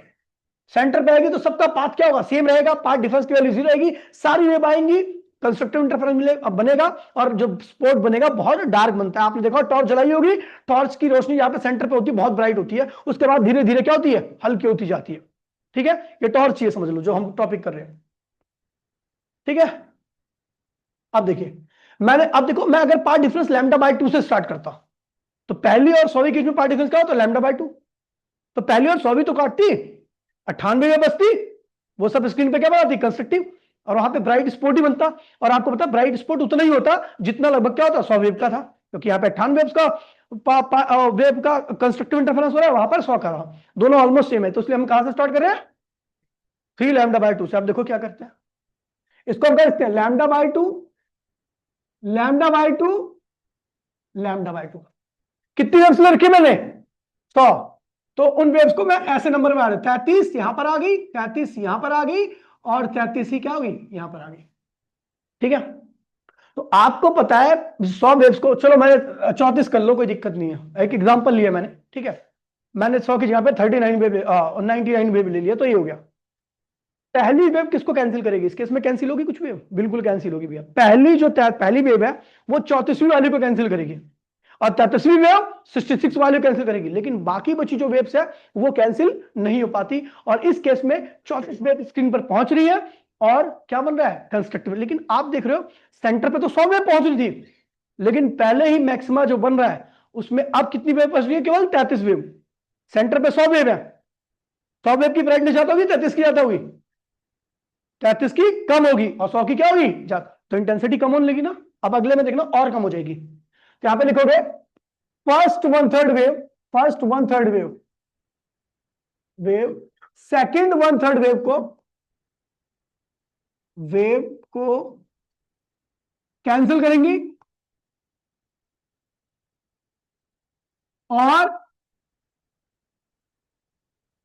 [SPEAKER 1] सेंटर पे आएगी तो सबका पाथ क्या होगा? सेम रहेगा, पार्ट डिफरेंस की वैल्यू 0 आएगी, सारी वेव आएंगी, कंस्ट्रक्टिव इंटरफेरेंस मिलेगा, बनेगा। और जो स्पॉट बनेगा बहुत डार्क बनता है। आपने देखा टॉर्च जलाई होगी, टॉर्च की रोशनी यहाँ पे सेंटर पे होती है, बहुत ब्राइट होती है, उसके बाद धीरे धीरे क्या होती है? हल्की होती जाती है। ठीक है, ये टॉर्च ये समझ लो जो हम टॉपिक कर रहे हैं। ठीक है, अब देखिए, मैंने, अब देखो, मैं अगर पार्ट डिफरेंस लैम्डा/2 से स्टार्ट करता, तो पहली और 100वीं के बीच में पार्ट डिफरेंस क्या होता? लैम्डा/2। तो पहली और 100वीं तो काटती, 98 में बचती, वो सब स्क्रीन पे क्या बनाती? कंस्ट्रक्टिव। और वहां पे ब्राइट स्पॉट ही बनता। और आपको पता, ब्राइट स्पॉट उतना ही होता जितना लगभग क्या होता? 100 वेव का था, क्योंकि यहाँ पे 98 का वेव का कंस्ट्रक्टिव इंटरफेरेंस हो रहा है, वहां पर 100 का रहा। दोनों ऑलमोस्ट सेम है, तो इसलिए हम कहां से स्टार्ट कर रहे हैं? 3 लैम्डा/2 से। अब देखो क्या करते हैं, इसको हम कहते हैं लैम्डा/2, लैम्डा/2, लैम्डा/2। कितनी वेव्स रखी मैंने? 100। तो उन वेव्स को मैं ऐसे नंबर में आ रहा, 33 यहां पर आ गई, 33 यहां पर आ गई, और 33 ही क्या होगी? यहां पर आ गई। ठीक है, तो आपको पता है 100 वेव्स को, चलो मैंने 34 कर लो, कोई दिक्कत नहीं है, एक एग्जांपल लिया मैंने, ठीक है। मैंने 100 की जगह पे 39 वेव 99 वेव ले लिया, तो ये हो गया। पहली वेव किसको कैंसिल करेगी इस केस में? कैंसिल होगी कुछ वेव? बिल्कुल कैंसिल होगी भैया। पहली वेव है वो 34वीं वाली को कैंसिल करेगी, और 33वीं वेव 66 वाली को कैंसिल करेगी, लेकिन बाकी बची जो वेव्स है वो कैंसिल नहीं हो पाती। और इस केस में 34 वेव स्क्रीन पर पहुंच रही है और क्या बन रहा है? कंस्ट्रक्टिव। लेकिन आप देख रहे हो सेंटर पे तो 100 वेव पहुंच रही थी, लेकिन पहले ही मैक्सिमा जो बन रहा है उसमें अब कितनी वेव बच रही है? केवल 33 वेव। सेंटर पे 100 वेव है, 100 वेव की ब्राइटनेस ज्यादा होगी, 33 की ज्यादा होगी? 33 की कम होगी, और 100 की क्या होगी? ज्यादा। तो इंटेंसिटी कम होने लगी ना। अब अगले में देखना और कम हो जाएगी। तो यहां पे लिखोगे first one third wave, first one third wave second one third wave को कैंसिल करेंगी, और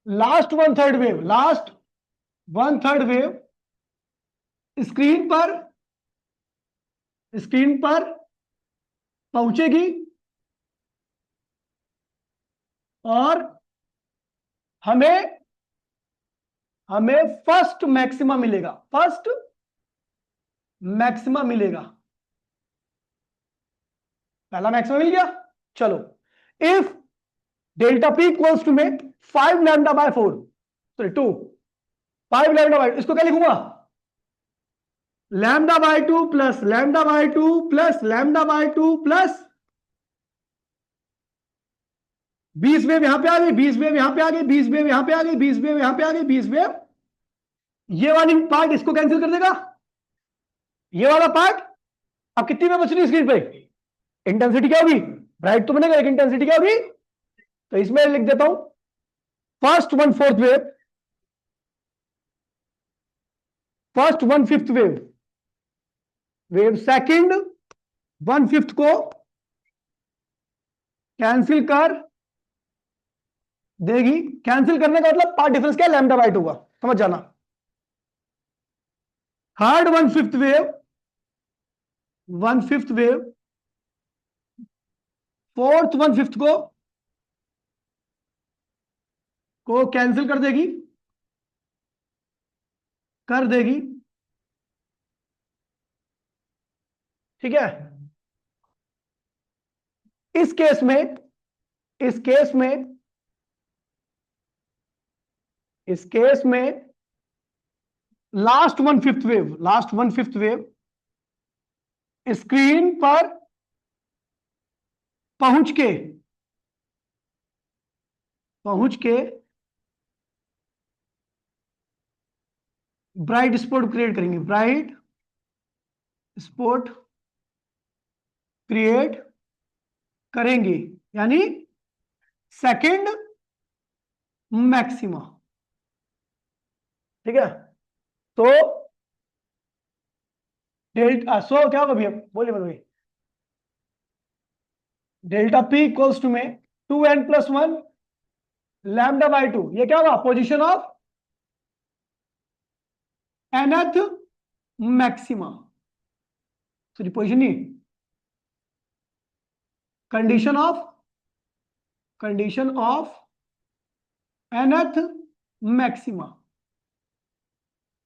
[SPEAKER 1] last one third wave screen पर पहुंचेगी, और हमें फर्स्ट मैक्सिमा मिलेगा, फर्स्ट मैक्सिमा मिलेगा। पहला मैक्सिमा मिल गया। चलो, if delta P equals to में 5 lambda by 4, sorry 2, 5 lambda by, इसको क्या लिखूंगा? Lambda by 2 plus lambda by 2 plus lambda by 2 plus 20 wave यहां पे आ गई, 20 वेव यहां पे आ गई, 20 वेव यहां पे आ गई, 20 वेव यहां पे आ गई, 20 वेव, ये वाली पार्ट इसको कैंसिल कर देगा, ये वाला पार्ट। अब कितनी वेव बच रही है स्क्रीन पे? इंटेंसिटी क्या होगी? ब्राइट तो बनेगा, लेकिन इंटेंसिटी क्या होगी? तो इसमें लिख देता हूं first one fourth wave, first one fifth wave second one fifth को कैंसिल कर देगी। कैंसिल करने का मतलब पार्ट डिफरेंस क्या? लैम्डा बाय 2 का, समझ जाना। Third one fifth wave fourth one fifth को कैंसिल कर देगी, ठीक है। इस केस में इस केस में इस केस में last one fifth wave screen पर पहुंच के ब्राइट स्पॉट क्रिएट करेंगे, ब्राइट स्पॉट क्रिएट करेंगे, यानी सेकंड मैक्सिमा, ठीक है। तो डेल्टा सो क्या होगा भैया? बोलिए बोलिए। डेल्टा पी इक्वल्स टू में 2n+1 लैम्डा बाय 2, ये क्या होगा? Position of nth maxima, sorry position नहीं, कंडीशन ऑफ nth मैक्सिमा।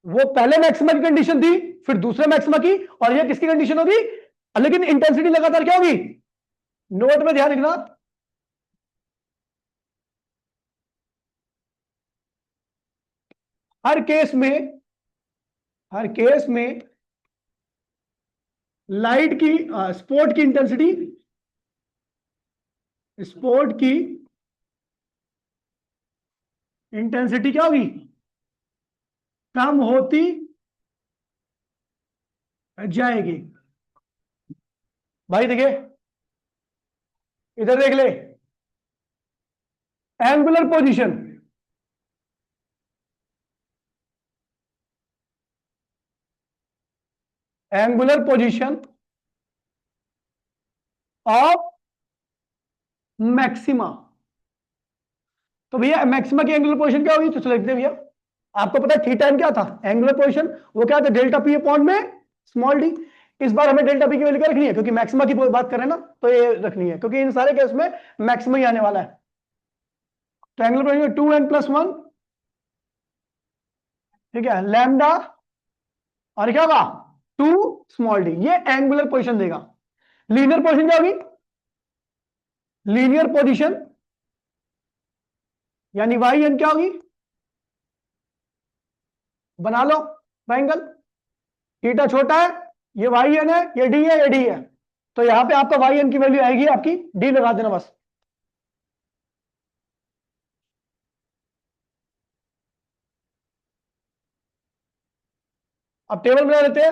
[SPEAKER 1] वो पहले मैक्सिमा की कंडीशन थी, फिर दूसरे मैक्सिमा की, और ये किसकी कंडीशन होगी? लेकिन इंटेंसिटी लगातार क्या होगी? नोट में ध्यान रखना, हर केस में लाइट की स्पॉट की इंटेंसिटी क्या होगी? कम होती जाएगी। भाई देखिए, इधर देख ले, एंगुलर पोजीशन ऑफ मैक्सिमा। तो भैया मैक्सिमा की एंगुलर पोजीशन क्या होगी? तो चलो लिखते हैं भैया, आपको पता है थीटा एम क्या था? एंगुलर पोजीशन वो क्या था? डेल्टा पी अपॉन में स्मॉल डी। इस बार हमें डेल्टा पी की वैल्यू क्या रखनी है, क्योंकि मैक्सिमा की बात कर रहे हैं ना, तो ये रखनी है, क्योंकि इन सारे केस में मैक्सिमा ही आने वाला है। तो एंगुलर पोजीशन 2n+1, ठीक है, लैम्डा, और क्या होगा 2 डी, ये एंगुलर पोजीशन देगा। लीनियर पोजीशन क्या होगी, लीनियर पोजीशन यानी वाई एन क्या होगी, बना लो ट्रायंगल, थीटा छोटा है, ये वाई एन है, ये डी है, ये डी है, तो यहां पे आपका वाई एन की वैल्यू आएगी आपकी डी, लगा देना बस। अब टेबल बना लेते हैं।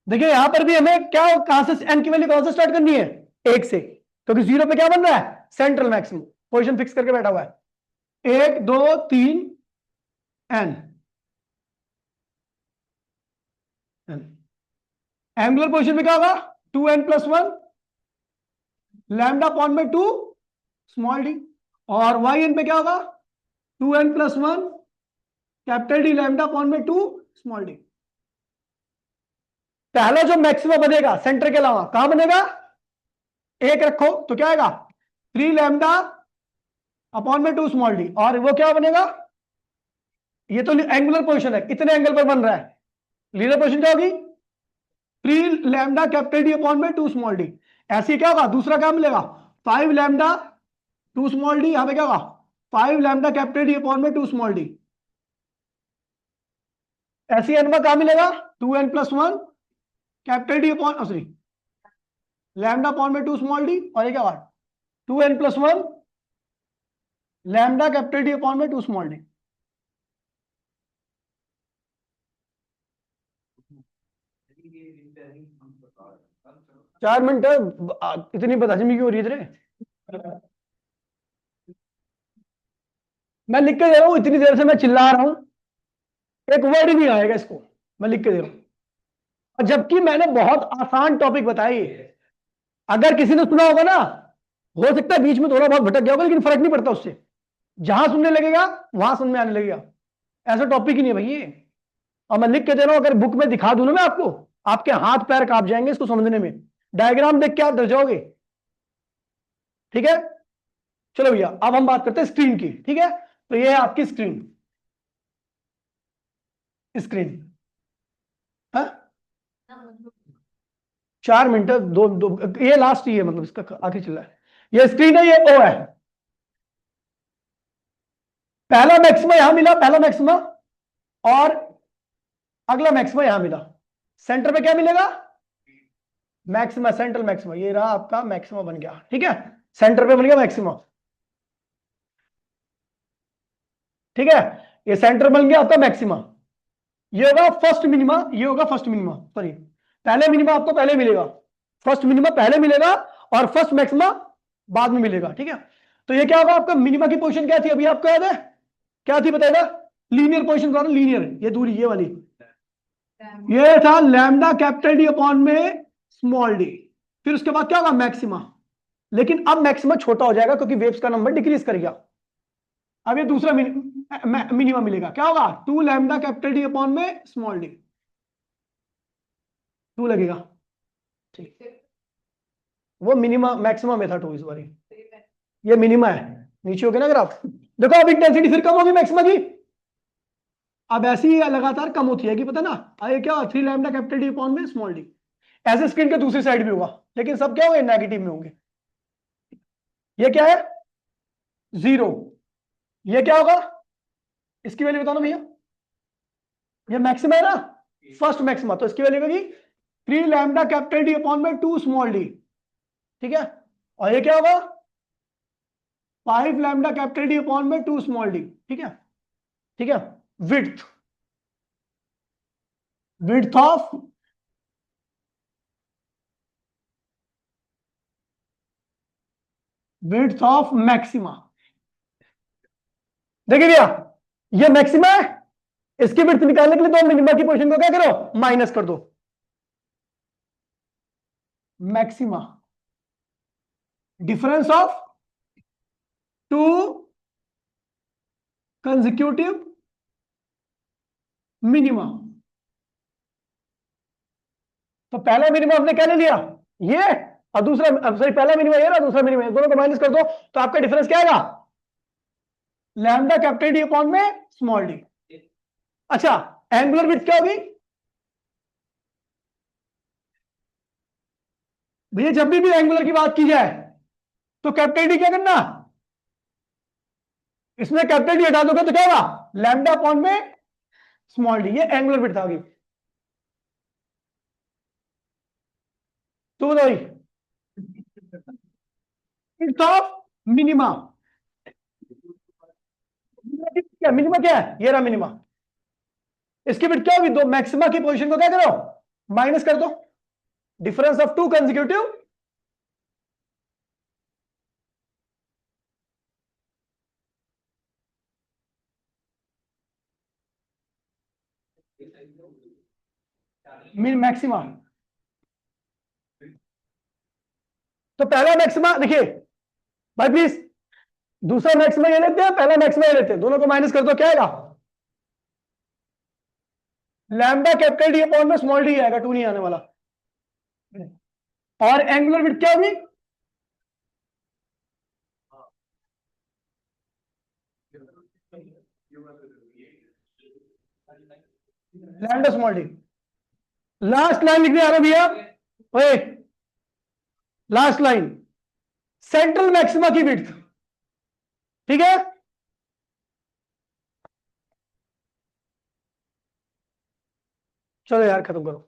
[SPEAKER 1] देखिए यहां पर भी हमें क्या, कहां से एन की वैल्यू कहां से स्टार्ट करनी है, एक से, क्योंकि जीरो पे क्या बन रहा है, सेंट्रल मैक्सिमम पोजीशन फिक्स करके बैठा हुआ है, 1 2 3 एन, एंगुलर पोजीशन में क्या होगा 2n+1 लैम्डा अपॉन में 2 स्मॉल डी, और वाई एन पे क्या होगा 2n+1 capital D lambda upon में 2 स्मॉल डी। पहला जो मैक्सिमम बनेगा सेंटर के अलावा कहां बनेगा, एक रखो तो क्या आएगा 3 लैम्डा अपॉन में 2 स्मॉल डी, और वो क्या बनेगा, ये तो एंगुलर पोजीशन है, इतने एंगल पर बन रहा है, लीनियर पोजीशन क्या होगी 3 लैम्डा कैपिटल डी अपॉन में 2 स्मॉल डी। ऐसे क्या होगा, दूसरा क्या मिलेगा 5 लैम्डा 2 स्मॉल डी, यहां पे क्या होगा 5 लैम्डा कैपिटल डी अपॉन में 2 स्मॉल डी। ऐसी एन में क्या मिलेगा 2n+1 capital D upon, sorry, lambda upon में 2 स्मॉल डी, और ये क्या हुआ 2n+1 lambda capital D upon में 2 स्मॉल डी। चार मिनट, इतनी बदहजमी क्यों हो रही है तेरे, मैं लिख के दे रहा हूं, इतनी देर से मैं चिल्ला रहा हूं, एक वर्ड ही नहीं आएगा इसको, मैं लिख के दे रहा हूं, और जबकि मैंने बहुत आसान टॉपिक बताई है। अगर किसी ने सुना होगा ना, हो सकता है बीच में थोड़ा बहुत भटक गया होगा, लेकिन फर्क नहीं पड़ता उससे, जहां सुनने लगेगा वहां समझ में आने लगेगा, ऐसा टॉपिक ही नहीं है भाई ये। और मैं लिख के दे रहा हूं, अगर बुक में दिखा दूं ना मैं आपको, आपके हाथ पैर कांप जाएंगे इसको समझने में, डायग्राम देख के आप डर जाओगे, ठीक है। चलो भैया अब हम बात करते हैं स्क्रीन की, ठीक है। तो ये है आपकी स्क्रीन, स्क्रीन, हाँ 4 मिनट, दो ये लास्ट ही है, मतलब इसका आखिरी चल रहा है, ये स्क्रीन है, ये ओ है, पहला मैक्सिमा यहां मिला, पहला मैक्सिमा, और अगला मैक्सिमा यहां मिला, सेंटर पे क्या मिलेगा मैक्सिमा, सेंट्रल मैक्सिमा, ये रहा आपका मैक्सिमा बन गया, ठीक है, सेंटर पे बन गया मैक्सिमा, ठीक है, ये सेंटर बन गया आपका मैक्सिमा, ये होगा फर्स्ट मिनिमा, ये होगा फर्स्ट मिनिमा, सॉरी पहले मिनिमा आपको पहले मिलेगा, फर्स्ट मिनिमा पहले मिलेगा, और फर्स्ट मैक्सिमा बाद में मिलेगा, ठीक है। तो ये क्या होगा आपका, मिनिमा की पोजीशन क्या थी अभी आपको याद है, क्या थी बताएगा, लीनियर पोजीशन था ना, लीनियर, ये दूरी ये वाली, ये था लैम्डा कैपिटल डी अपॉन में स्मॉल डी, फिर उसके बाद क्या होगा मैक्सिमा, लेकिन अब मैक्सिमा छोटा हो जाएगा क्योंकि वेव्स का नंबर डिक्रीज कर गया, अब ये दूसरा मिनिमा मिलेगा, क्या होगा 2 लैम्डा कैपिटल डी अपॉन में स्मॉल डी, 2 लगेगा, ठीक, वो मिनिमा मैक्सिमा में था 2 इस बार, ये मिनिमा है, नीचे हो गया ना ग्राफ, देखो अब इंटेंसिटी फिर कम होगी मैक्सिमा की, अब ऐसी ही लगातार कम होती है कि पता ना, ये क्या 3 लैम्डा कैपिटल डी अपॉन में स्मॉल डी, ऐसे स्क्रीन के दूसरी साइड भी होगा, लेकिन सब क्या होंगे नेगेटिव में होंगे, ये क्या है 0, ये क्या होगा, इसकी वैल्यू बताओ ना भैया, ये मैक्सिमा है ना, फर्स्ट मैक्सिमा, तो इसकी वैल्यू होगी 3 लैम्डा कैपिटल डी अपॉन में 2 स्मॉल डी, ठीक है, और ये क्या होगा 5 लैम्डा कैपिटल डी अपॉन में 2 स्मॉल डी, ठीक है, ठीक है। Width, width of, width of maxima, देखिए भैया ये मैक्सिमा है, इसकी विड्थ निकालने के लिए तो मिनिमा की पोजीशन को क्या करो माइनस कर दो, maxima difference of 2 consecutive minima. तो पहला मिनिमा आपने क्या ले लिया, ये, और दूसरा, सॉरी, पहला मिनिमा ये रहा, दूसरा मिनिमा, दोनों को माइनस कर दो तो आपका डिफरेंस क्या आएगा, लैम्डा कैपिटल डी अपॉन में स्मॉल डी। अच्छा, एंगुलर विड्थ क्या होगी भैया, जब भी एंगुलर की बात की जाए तो कैपिटल डी क्या करना, इसमें कैपिटल डी हटा दोगे तो क्या होगा, लैम्डा अपॉन में स्मॉल डी। ये एंगुलर विड्थ आ गई। तो बताओ विड्थ ऑफ मिनिमा, क्या मिनिमा क्या है, ये रहा मिनिमा। इसकी विड्थ क्या होगी, दो मैक्सिमा की पोजीशन को क्या करो, माइनस कर दो, difference of to consecutive maxima. तो पहला मैक्सिमा देखिए भाई प्लीज, दूसरा मैक्सिमा ये लेते हैं, पहला मैक्सिमा ये लेते हैं, दोनों को माइनस कर दो, क्या आएगा, लैम्डा कैपिटल डी अपॉन में स्मॉल डी आएगा, टू नहीं आने वाला। और एंगुलर विड्थ क्या होगी, lambda small D. Last line लिखने आ रहा भैया, ओए लास्ट लाइन, सेंट्रल मैक्सिमा की विड्थ, ठीक है। चलो यार खत्म करो।